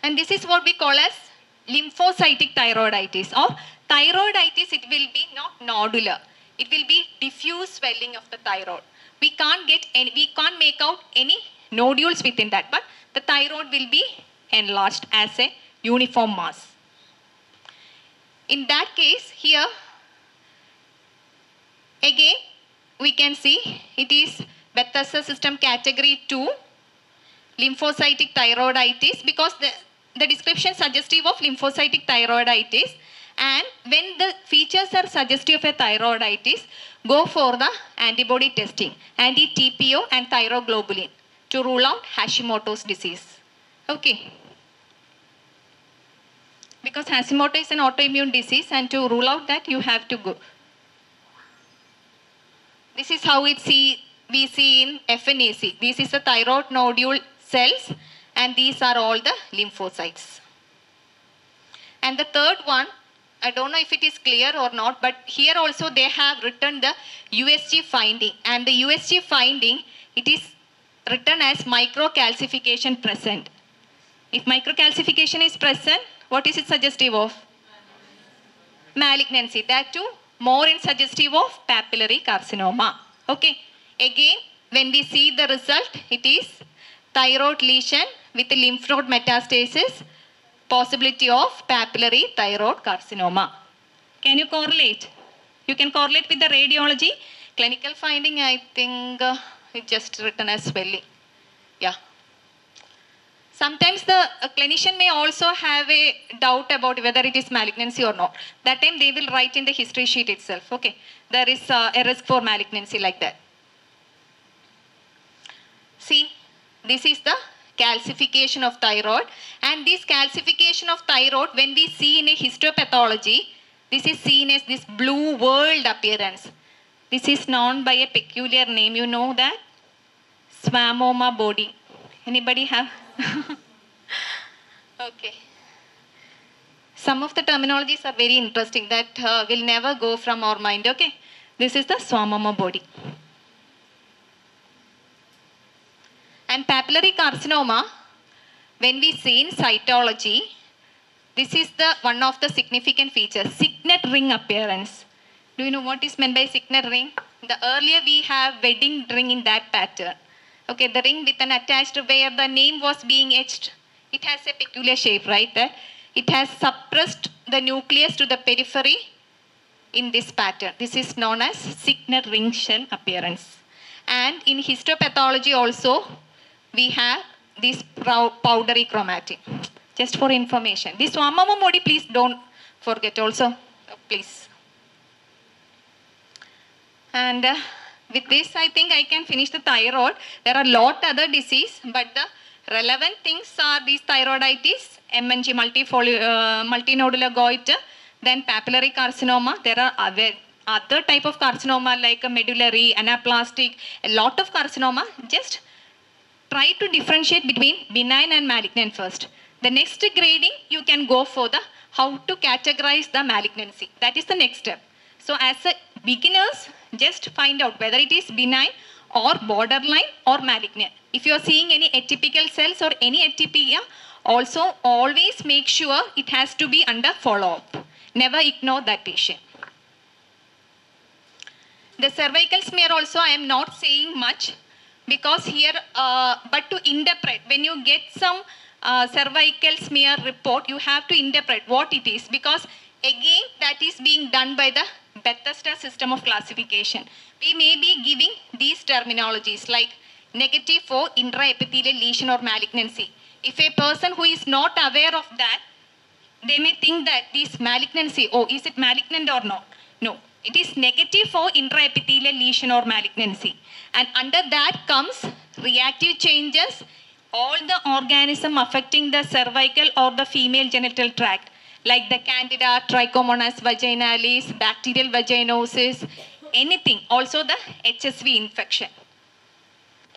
And this is what we call as lymphocytic thyroiditis, or thyroiditis. It will be not nodular. It will be diffuse swelling of the thyroid. We can't make out any nodules within that, but the thyroid will be enlarged as a uniform mass. In that case, here again we can see it is Bethesda system category 2 lymphocytic thyroiditis, because the description suggestive of lymphocytic thyroiditis, and when the features are suggestive of a thyroiditis, go for the antibody testing, anti-TPO and thyroglobulin, to rule out Hashimoto's disease. Okay. Because Hashimoto is an autoimmune disease, and to rule out that you have to go. This is how we see in FNAC. This is the thyroid nodule cells, and these are all the lymphocytes. And the third one, I don't know if it is clear or not, but here also they have written the USG finding. And the USG finding, it is written as microcalcification present. If microcalcification is present, what is it suggestive of? Malignancy. That too, more in suggestive of papillary carcinoma. Okay. Again, when we see the result, it is thyroid lesion with lymph node metastasis, possibility of papillary thyroid carcinoma. Can you correlate? You can correlate with the radiology. Clinical finding, I think it's just written as swelling. Yeah. Sometimes the clinician may also have a doubt about whether it is malignancy or not. That time they will write in the history sheet itself. Okay. There is a risk for malignancy like that. See, this is the calcification of thyroid, and this calcification of thyroid, when we see in a histopathology, this is seen as this blue world appearance. This is known by a peculiar name. You know that? Schwannoma body. Anybody have? Okay. Some of the terminologies are very interesting that will never go from our mind. Okay. This is the Schwannoma body. And papillary carcinoma, when we see in cytology, this is the one of the significant features, signet ring appearance. Do you know what is meant by signet ring? The earlier we have wedding ring in that pattern. Okay, the ring with an attached where the name was being etched. It has a peculiar shape, right? It has suppressed the nucleus to the periphery in this pattern. This is known as signet ring shell appearance. And in histopathology also, we have this powdery chromatin. Just for information. This Schwannoma body, please don't forget also. Please. And with this, I think I can finish the thyroid. There are a lot other disease, but the relevant things are these thyroiditis, MNG, multinodular goiter, then papillary carcinoma. There are other type of carcinoma like medullary, anaplastic, a lot of carcinoma. Just try to differentiate between benign and malignant first. The next grading, you can go for the how to categorize the malignancy. That is the next step. So as a beginners, just find out whether it is benign or borderline or malignant. If you are seeing any atypical cells or any atypia, also always make sure it has to be under follow-up. Never ignore that patient. The cervical smear also I am not saying much. Because here, but to interpret, when you get some cervical smear report, you have to interpret what it is, because again, that is being done by the Bethesda system of classification. We may be giving these terminologies like negative for intraepithelial lesion or malignancy. If a person who is not aware of that, they may think that this malignancy, oh, is it malignant or not? No, it is negative for intraepithelial lesion or malignancy. And under that comes reactive changes, all the organism affecting the cervical or the female genital tract, like the Candida, Trichomonas vaginalis, bacterial vaginosis, anything. Also the HSV infection.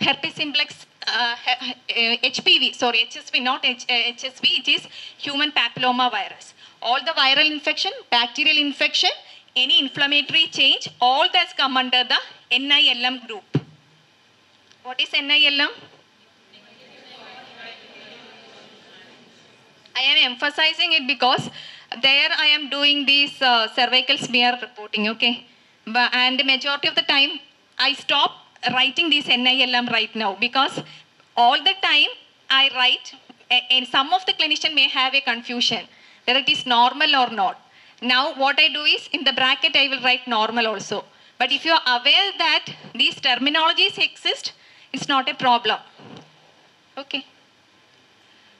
Herpes simplex, HPV, sorry, HSV, not HSV, it is human papilloma virus. All the viral infection, bacterial infection, any inflammatory change, all that's come under the NILM group. What is NILM? I am emphasizing it because there I am doing this cervical smear reporting, okay? And the majority of the time, I stop writing this NILM right now, because all the time I write, and some of the clinicians may have a confusion whether it is normal or not. Now what I do is, in the bracket I will write normal also. But if you are aware that these terminologies exist, it's not a problem. Okay.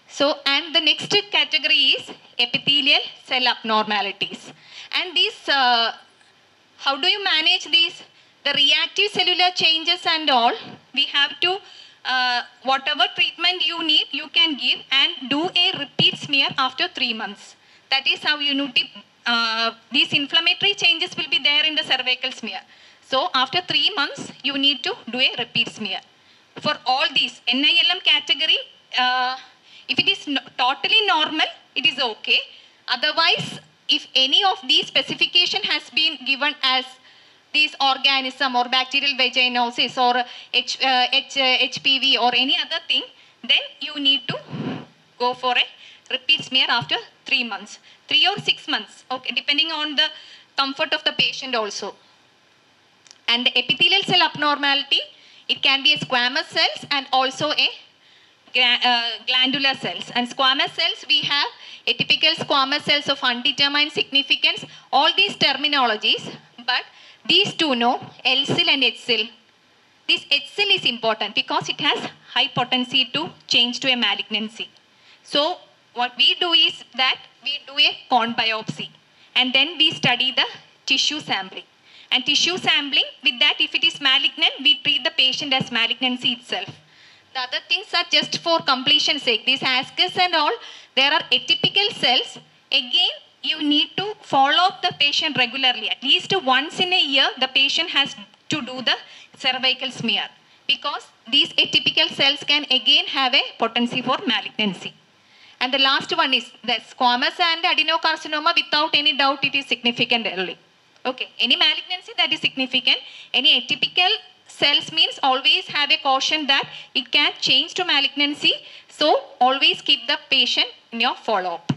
So, and the next category is epithelial cell abnormalities. And these, how do you manage these? The reactive cellular changes and all, we have to, whatever treatment you need, you can give and do a repeat smear after 3 months. That is how you need to, these inflammatory changes will be there in the cervical smear. So after 3 months, you need to do a repeat smear. For all these, NILM category, if it is totally normal, it is okay. Otherwise, if any of these specification has been given as this organism or bacterial vaginosis or HPV or any other thing, then you need to go for a repeat smear after 3 months. 3 or 6 months, okay, depending on the comfort of the patient also. And the epithelial cell abnormality, it can be a squamous cells and also a glandular cells. And squamous cells, we have atypical squamous cells of undetermined significance, all these terminologies, but these two know, L-cell and H-cell. This H-cell is important because it has high potency to change to a malignancy. So what we do is that we do a cone biopsy and then we study the tissue sampling. And tissue sampling, with that, if it is malignant, we treat the patient as malignancy itself. The other things are just for completion's sake. These ascus and all, there are atypical cells. Again, you need to follow up the patient regularly. At least once in a year, the patient has to do the cervical smear, because these atypical cells can again have a potency for malignancy. And the last one is the squamous and adenocarcinoma. Without any doubt, it is significant early. Okay, any malignancy, that is significant. Any atypical cells means always have a caution that it can change to malignancy. So always keep the patient in your follow-up.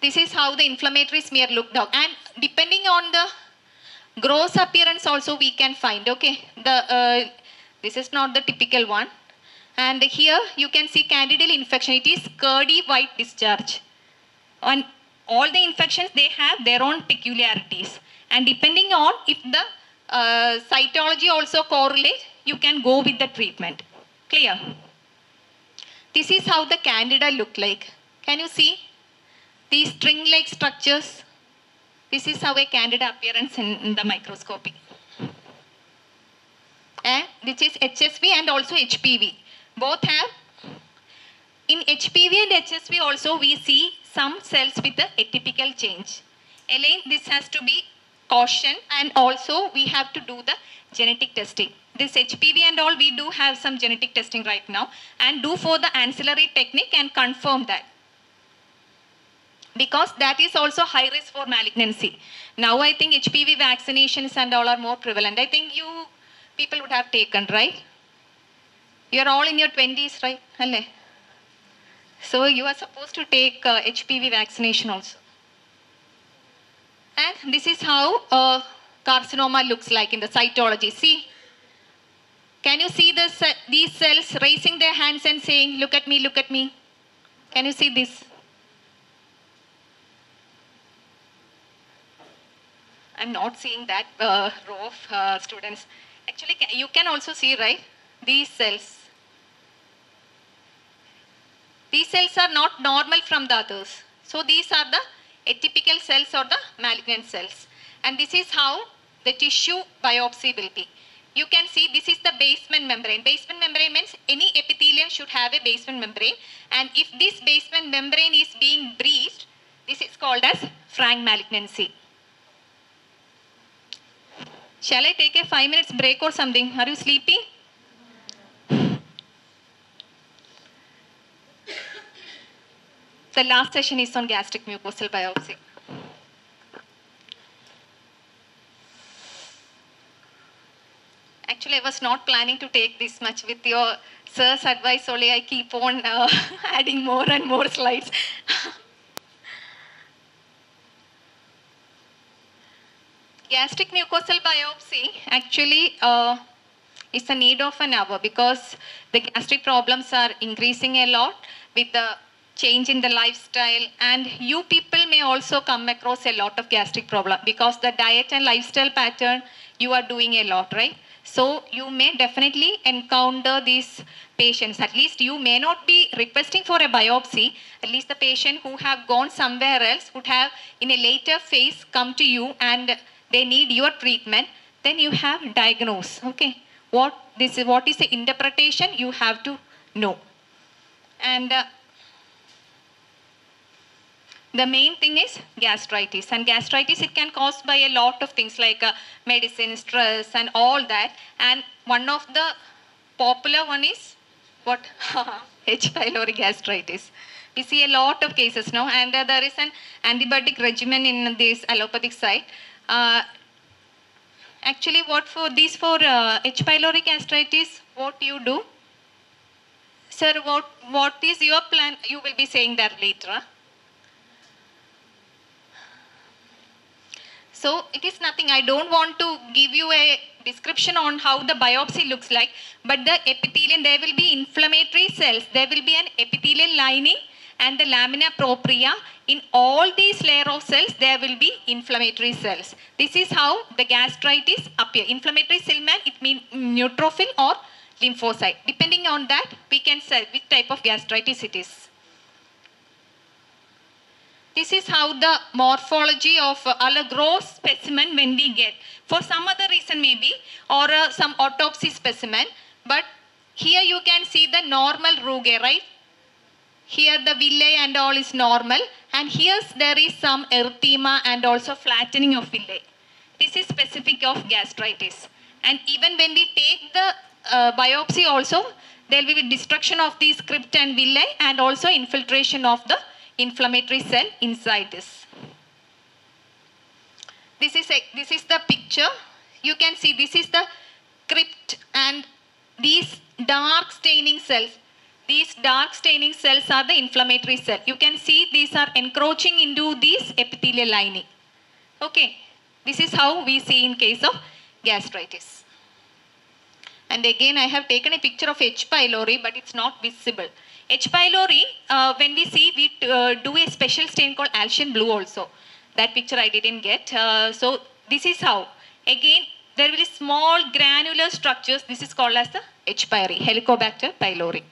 This is how the inflammatory smear looked out. And depending on the gross appearance also we can find. Okay, this is not the typical one. And here you can see candidal infection. It is curdy white discharge. And all the infections, they have their own peculiarities. And depending on if the cytology also correlates, you can go with the treatment. Clear? This is how the candida look like. Can you see these string-like structures? This is how a candida appearance in the microscopy. And this is HSV and also HPV. Both have, in HPV and HSV also we see some cells with the atypical change. Elaine, this has to be caution, and also we have to do the genetic testing. This HPV and all, we do have some genetic testing right now, and do for the ancillary technique and confirm that, because that is also high risk for malignancy. Now I think HPV vaccinations and all are more prevalent. I think you people would have taken, right? You are all in your 20s, right? So you are supposed to take HPV vaccination also. And this is how carcinoma looks like in the cytology. See, Can you see these cells raising their hands and saying, look at me, look at me? Can you see this? I'm not seeing that row of students. Actually, you can also see, right? These cells. These cells are not normal from the others. So these are the atypical cells or the malignant cells. And this is how the tissue biopsy will be. You can see this is the basement membrane. Basement membrane means any epithelium should have a basement membrane. And if this basement membrane is being breached, this is called as frank malignancy. Shall I take a 5 minutes break or something? Are you sleepy? The last session is on gastric mucosal biopsy. Actually, I was not planning to take this much. With your sir's advice only, I keep on adding more and more slides. Gastric mucosal biopsy actually is the need of an hour because the gastric problems are increasing a lot with the change in the lifestyle, and you people may also come across a lot of gastric problem because the diet and lifestyle pattern you are doing a lot, right? So you may definitely encounter these patients. At least you may not be requesting for a biopsy. At least the patient who have gone somewhere else would have in a later phase come to you and they need your treatment. Then you have diagnosed. Okay, what is the interpretation you have to know. And the main thing is gastritis, and gastritis it can caused by a lot of things like medicine, stress and all that. And one of the popular one is what? H. pylori gastritis. We see a lot of cases now, and there is an antibiotic regimen in this allopathic side. Actually, for H. pylori gastritis, what you do? Sir, what is your plan? You will be saying that later. Huh? So it is nothing. I don't want to give you a description on how the biopsy looks like, but the epithelium, there will be inflammatory cells. There will be an epithelial lining and the lamina propria. In all these layer of cells, there will be inflammatory cells. This is how the gastritis appear. Inflammatory cell man, it means neutrophil or lymphocyte. Depending on that, we can say which type of gastritis it is. This is how the morphology of a gross specimen when we get. For some other reason maybe, or some autopsy specimen. But here you can see the normal rugae, right? Here the villi and all is normal. And here there is some erythema and also flattening of villi. This is specific of gastritis. And even when we take the biopsy also, there will be destruction of the script and villi and also infiltration of the inflammatory cell inside this. This is the picture. You can see this is the crypt and these dark staining cells. These dark staining cells are the inflammatory cell. You can see these are encroaching into this epithelial lining. Okay. This is how we see in case of gastritis. And again, I have taken a picture of H. pylori, but it's not visible. H. pylori, when we see, we do a special stain called Alcian blue also. That picture I didn't get. So this is how. Again, there will be small granular structures. This is called as the H. pylori, Helicobacter pylori.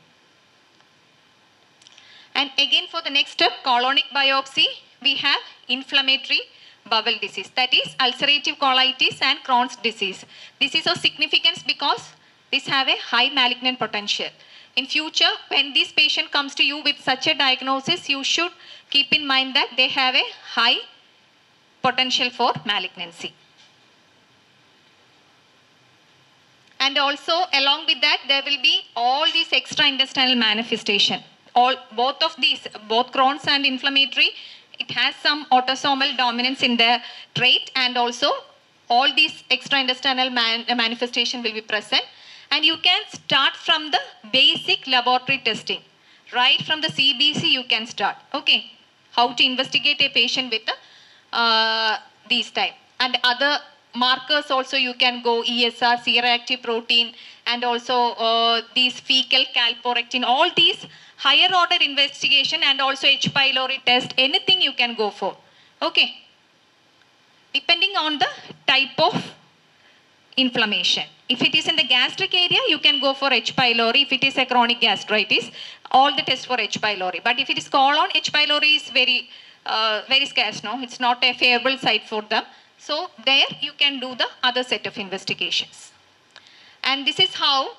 And again, for the next step, colonic biopsy, we have inflammatory bowel disease. That is ulcerative colitis and Crohn's disease. This is of significance because these have a high malignant potential. In future, when this patient comes to you with such a diagnosis, you should keep in mind that they have a high potential for malignancy. And also, along with that, there will be all these extra-intestinal manifestation. Both of these, both Crohn's and inflammatory, it has some autosomal dominance in the trait, and also all these extra-intestinal manifestation will be present. And you can start from the basic laboratory testing. Right from the CBC you can start. Okay. How to investigate a patient with these type. And other markers also you can go, ESR, C-reactive protein, and also these fecal calprotectin, all these higher order investigation, and also H. pylori test, anything you can go for. Okay. Depending on the type of inflammation. If it is in the gastric area, you can go for H. pylori. If it is a chronic gastritis, all the tests for H. pylori. But if it is colon, H. pylori is very scarce, no? It's not a favorable site for them. So there you can do the other set of investigations. And this is how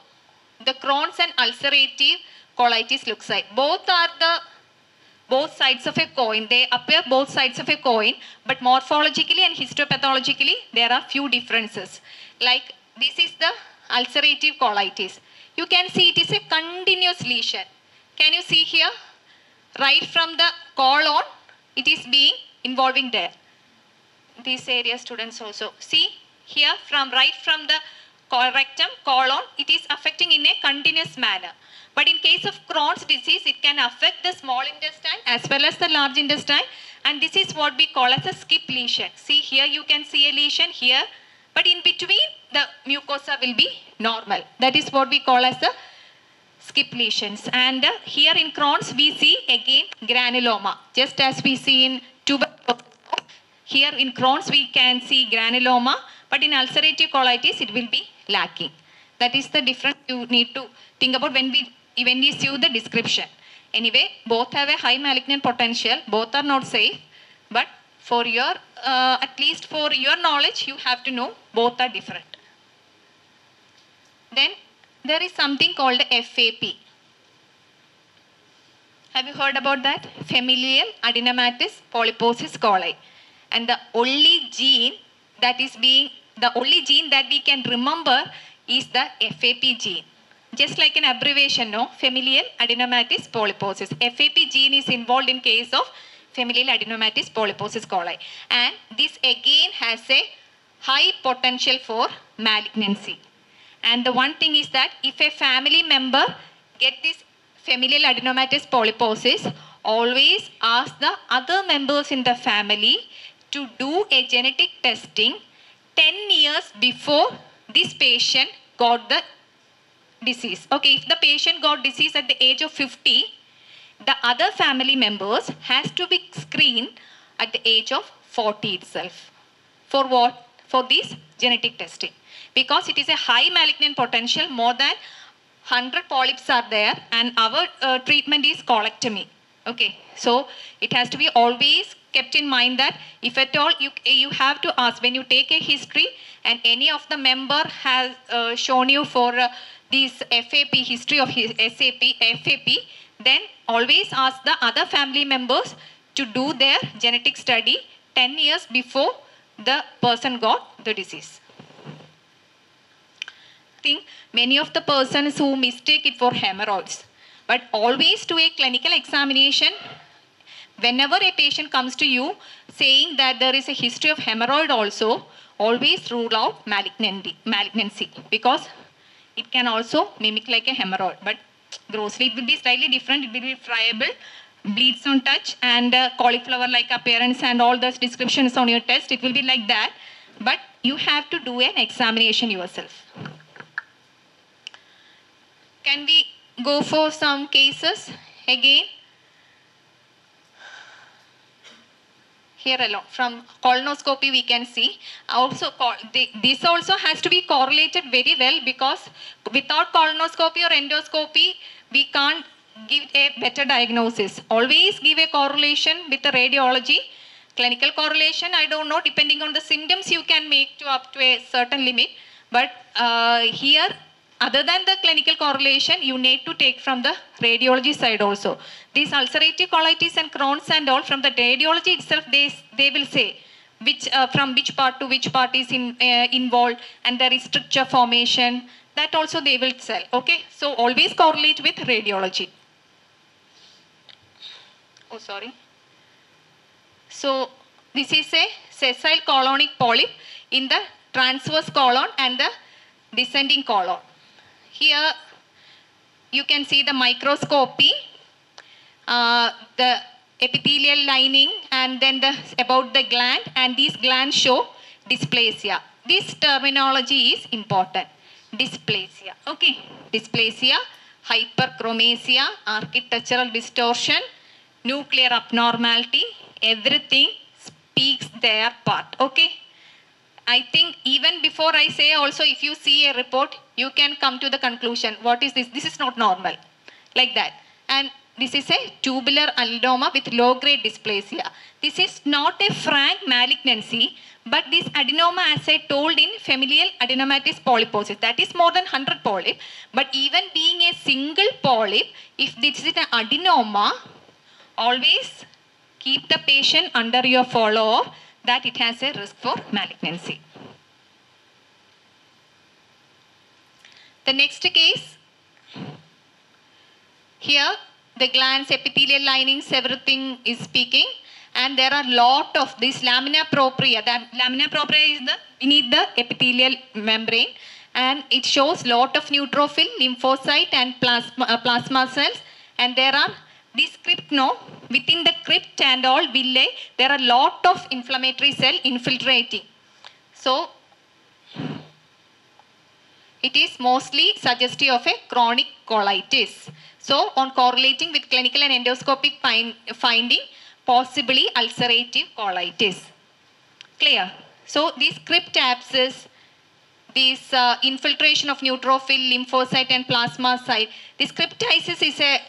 the Crohn's and ulcerative colitis looks like. Both are the both sides of a coin. They appear both sides of a coin, but morphologically and histopathologically there are few differences. Like this is the ulcerative colitis. You can see it is a continuous lesion. Can you see here? Right from the colon, it is being involving there. These area students also see here right from the rectum, colon, it is affecting in a continuous manner. But in case of Crohn's disease, it can affect the small intestine as well as the large intestine, and this is what we call as a skip lesion. See here you can see a lesion here, but in between the mucosa will be normal. That is what we call as the skip lesions. And here in Crohn's we see again granuloma, just as we see in tuberculosis. Here in Crohn's we can see granuloma, but in ulcerative colitis it will be lacking. That is the difference you need to think about when we see the description. Anyway, both have a high malignant potential, both are not safe, but for your, at least for your knowledge, you have to know both are different. Then there is something called FAP. Have you heard about that? Familial adenomatous polyposis coli. And the only gene that we can remember is the FAP gene. Just like an abbreviation, no? Familial adenomatous polyposis. FAP gene is involved in case of familial adenomatous polyposis coli. And this again has a high potential for malignancy. And the one thing is that if a family member get this familial adenomatous polyposis, always ask the other members in the family to do a genetic testing 10 years before this patient got the disease. Okay, if the patient got disease at the age of 50, the other family members has to be screened at the age of 40 itself. For what? For this genetic testing. Because it is a high malignant potential, more than 100 polyps are there, and our treatment is colectomy. Okay, so it has to be always kept in mind that if at all you have to ask when you take a history and any of the member has shown you for this FAP, history of his FAP, then always ask the other family members to do their genetic study 10 years before the person got the disease. I think many of the persons who mistake it for hemorrhoids, but always do a clinical examination. Whenever a patient comes to you saying that there is a history of hemorrhoid also, always rule out malignancy, because it can also mimic like a hemorrhoid, but grossly it will be slightly different. It will be friable, bleeds on touch, and cauliflower-like appearance, and all those descriptions on your test. It will be like that, but you have to do an examination yourself. Can we go for some cases again? Here alone, from colonoscopy we can see. Also, this also has to be correlated very well, because without colonoscopy or endoscopy, we can't give a better diagnosis. Always give a correlation with the radiology. Clinical correlation, I don't know, depending on the symptoms you can make to up to a certain limit. But here, other than the clinical correlation, you need to take from the radiology side also. These ulcerative colitis and Crohn's and all, from the radiology itself, they will say from which part to which part is involved, and there is stricture formation. That also they will tell. Okay, so always correlate with radiology. Oh, sorry. So this is a sessile colonic polyp in the transverse colon and the descending colon. Here you can see the microscopy, the epithelial lining, and then about the gland, and these glands show dysplasia. this terminology is important. Dysplasia. Okay. Dysplasia, hyperchromasia, architectural distortion, nuclear abnormality, everything speaks their part. Okay. I think even before I say also, if you see a report, you can come to the conclusion, what is this? This is not normal. Like that. And this is a tubular adenoma with low-grade dysplasia. This is not a frank malignancy, but this adenoma, as I told, in familial adenomatous polyposis, that is more than 100 polyp. But even being a single polyp, if this is an adenoma, always keep the patient under your follow-up that it has a risk for malignancy. The next case, here the glands, epithelial linings, everything is speaking, and there are lot of this lamina propria. The lamina propria is beneath the epithelial membrane, and it shows lot of neutrophil, lymphocyte and plasma cells, and there are this crypt, within the crypt and all villi, there are lot of inflammatory cell infiltrating. So it is mostly suggestive of a chronic colitis. So on correlating with clinical and endoscopic finding, possibly ulcerative colitis. Clear? So these crypt abscess, this infiltration of neutrophil, lymphocyte and plasma cyte, this cryptitis is a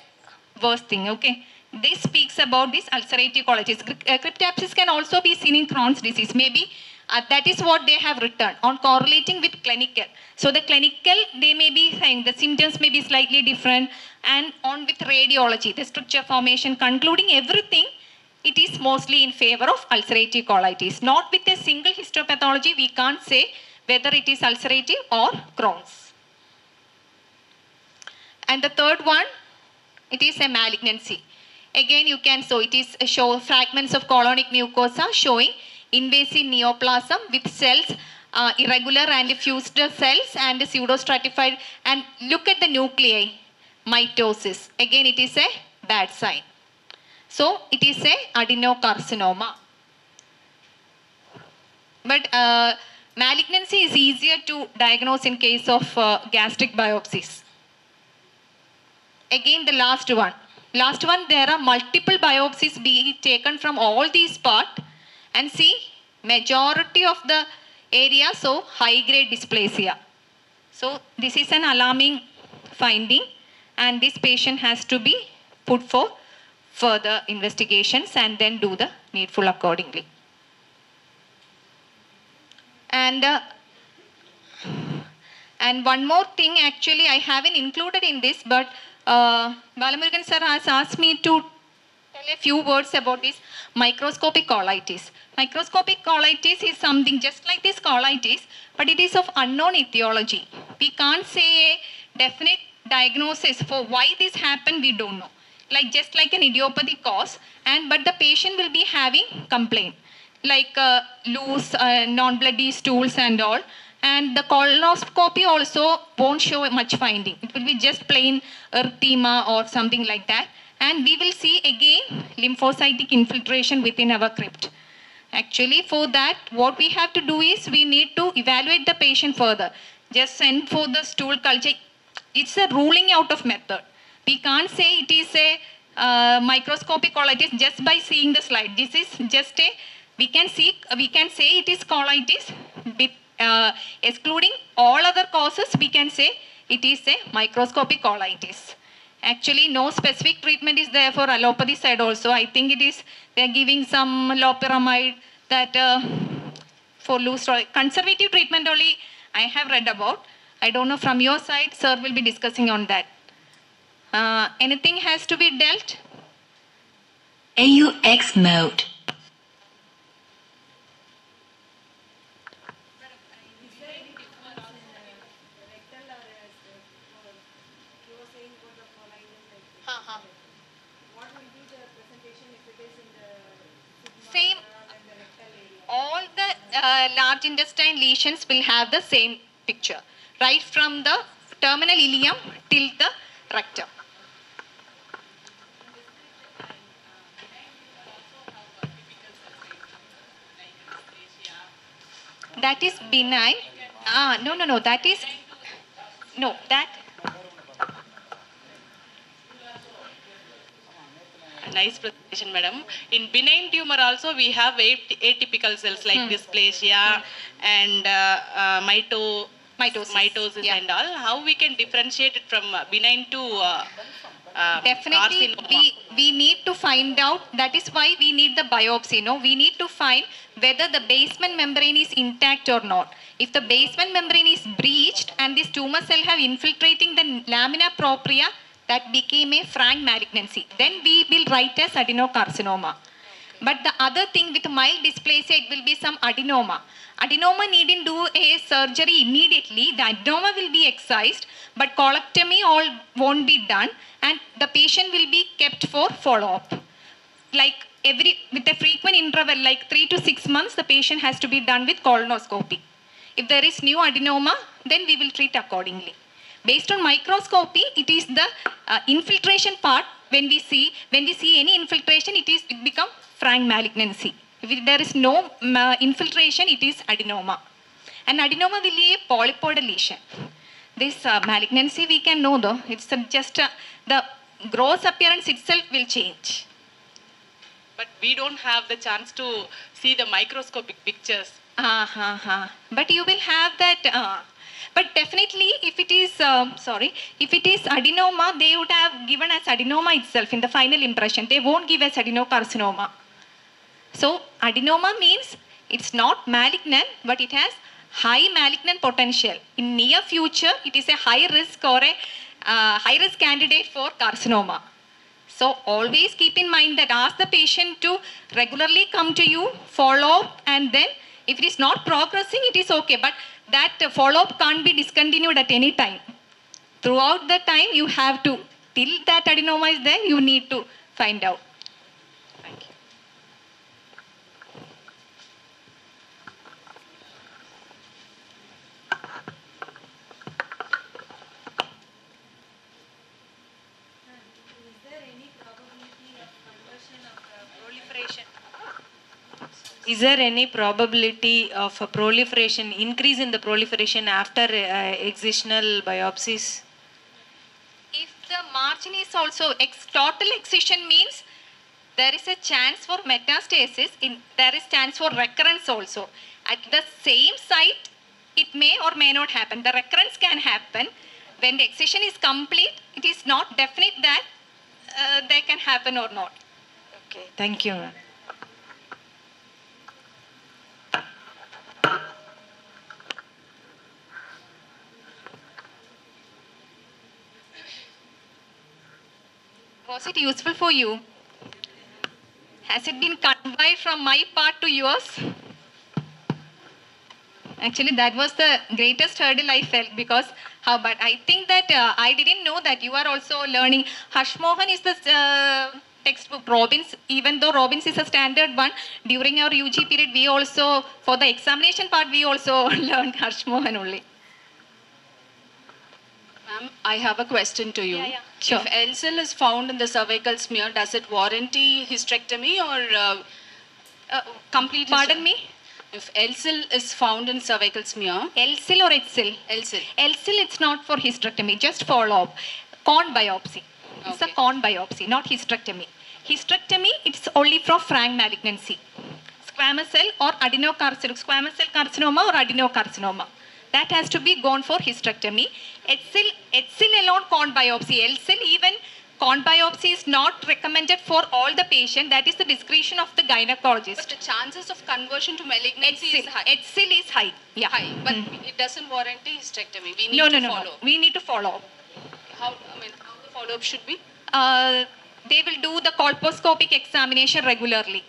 worst thing, okay? This speaks about this ulcerative colitis. Crypt abscess can also be seen in Crohn's disease. Maybe that is what they have written on correlating with clinical. So the clinical, they may be saying the symptoms may be slightly different, and on with radiology, the stricture formation, concluding everything, it is mostly in favor of ulcerative colitis. Not with a single histopathology, we can't say whether it is ulcerative or Crohn's. And the third one, it is a malignancy. Again, you can, so it is show fragments of colonic mucosa showing invasive neoplasm with cells, irregular and fused cells and pseudostratified. And look at the nuclei, mitosis. Again, it is a bad sign. So it is a adenocarcinoma. But malignancy is easier to diagnose in case of gastric biopsies. Again, the last one. Last one, there are multiple biopsies being taken from all these parts, and see majority of the area, so high grade dysplasia. So this is an alarming finding, and this patient has to be put for further investigations and then do the needful accordingly. And one more thing, actually I haven't included in this, but Balamurugan sir has asked me to tell a few words about this microscopic colitis. Microscopic colitis is something just like this colitis, but it is of unknown etiology. We can't say a definite diagnosis for why this happened, we don't know. Like just like an idiopathic cause, but the patient will be having complaint like loose non-bloody stools and all. And the colonoscopy also won't show much finding. It will be just plain erythema or something like that. And we will see again lymphocytic infiltration within our crypt. Actually, for that, what we have to do is we need to evaluate the patient further. Just send for the stool culture. It's a ruling out of method. We can't say it is a microscopic colitis just by seeing the slide. This is just a, we can say it is colitis with excluding all other causes, we can say it is a microscopic colitis. Actually, no specific treatment is there for allopathy side also. I think it is, they are giving some loperamide that for loose, conservative treatment only I have read about. I don't know from your side, sir will be discussing on that. Anything has to be dealt? AUX mode. Same. All the large intestine lesions will have the same picture, right from the terminal ileum till the rectum. That is benign. No. That is, no, that. Nice presentation, madam. In benign tumor also we have atypical cells like dysplasia and mitosis Yeah. and all. How we can differentiate it from benign to Definitely, carcinoma? we need to find out. That is why we need the biopsy. No, we need to find whether the basement membrane is intact or not. If the basement membrane is breached and this tumor cell have infiltrating the lamina propria, that became a frank malignancy. Then we will write as adenocarcinoma. But the other thing with mild dysplasia, it will be some adenoma. Adenoma needn't do a surgery immediately. The adenoma will be excised, but colectomy all won't be done, and the patient will be kept for follow-up. Like with a frequent interval, like 3 to 6 months, the patient has to be done with colonoscopy. If there is new adenoma, then we will treat accordingly. Based on microscopy, it is the infiltration part. When we see any infiltration, it become frank malignancy. If there is no infiltration, it is adenoma. And adenoma will be a polypoidal lesion. This malignancy we can know though. It's just the gross appearance itself will change. But we don't have the chance to see the microscopic pictures. But you will have that. But definitely, if it is adenoma, they would have given as adenoma itself in the final impression. They won't give as adenocarcinoma. So adenoma means it's not malignant, but it has high malignant potential. In near future, it is a high risk or a high risk candidate for carcinoma. So always keep in mind that ask the patient to regularly come to you, follow up, and then if it is not progressing, it is okay. But that follow-up can't be discontinued at any time. Throughout the time, you have to, till that adenoma is there, you need to find out. Thank you. Is there any probability of conversion of proliferation? Is there any probability of a proliferation, increase in the proliferation after excisional biopsies? If the margin is also, total excision means there is a chance for metastasis, there is chance for recurrence also. At the same site, it may or may not happen. The recurrence can happen. When the excision is complete, it is not definite that they can happen or not. Okay, thank you, ma'am. Was it useful for you? Has it been conveyed from my part to yours? Actually, that was the greatest hurdle I felt because but I think that I didn't know that you are also learning. Harshmohan is the textbook. Robbins, even though Robbins is a standard one, during our UG period, we also, for the examination part, we also learned Harshmohan only. Ma'am, I have a question to you. Yeah. Sure. If L-cell is found in the cervical smear, does it warranty hysterectomy or complete? Pardon me? If L-cell is found in cervical smear. L-cell or H-cell? L-cell. L-cell, it's not for hysterectomy, just follow-up. Corn biopsy. It's a corn biopsy, not hysterectomy. Hysterectomy, it's only for frank malignancy. Squamous cell or adenocarcinoma, squamous cell carcinoma or adenocarcinoma. That has to be gone for hysterectomy. H-cell alone corn biopsy. L-cell even corn biopsy is not recommended for all the patient. That is the discretion of the gynecologist. But the chances of conversion to malignancy is high. H-cell is high. Yeah. High, but it doesn't warranty hysterectomy. We need to follow. No. We need to follow. How the follow-up should be? They will do the colposcopic examination regularly.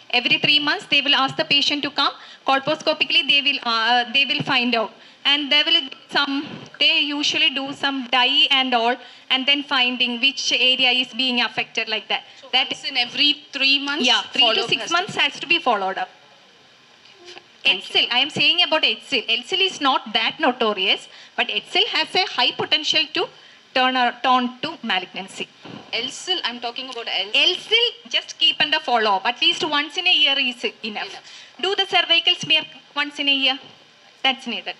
Every 3 months, they will ask the patient to come. Colposcopically, they will find out. And there will be they usually do some dye and all, and then finding which area is being affected like that. So that is in every 3 months? Yeah, 3 to 6 months has to be followed up. H-cell, I am saying about H-cell. H-cell is not that notorious, but H-cell has a high potential to turn to malignancy. L-cell, I'm talking about L-cell. L-cell, just keep under follow-up. At least once in a year is enough. Do the cervical smear once in a year. That's needed.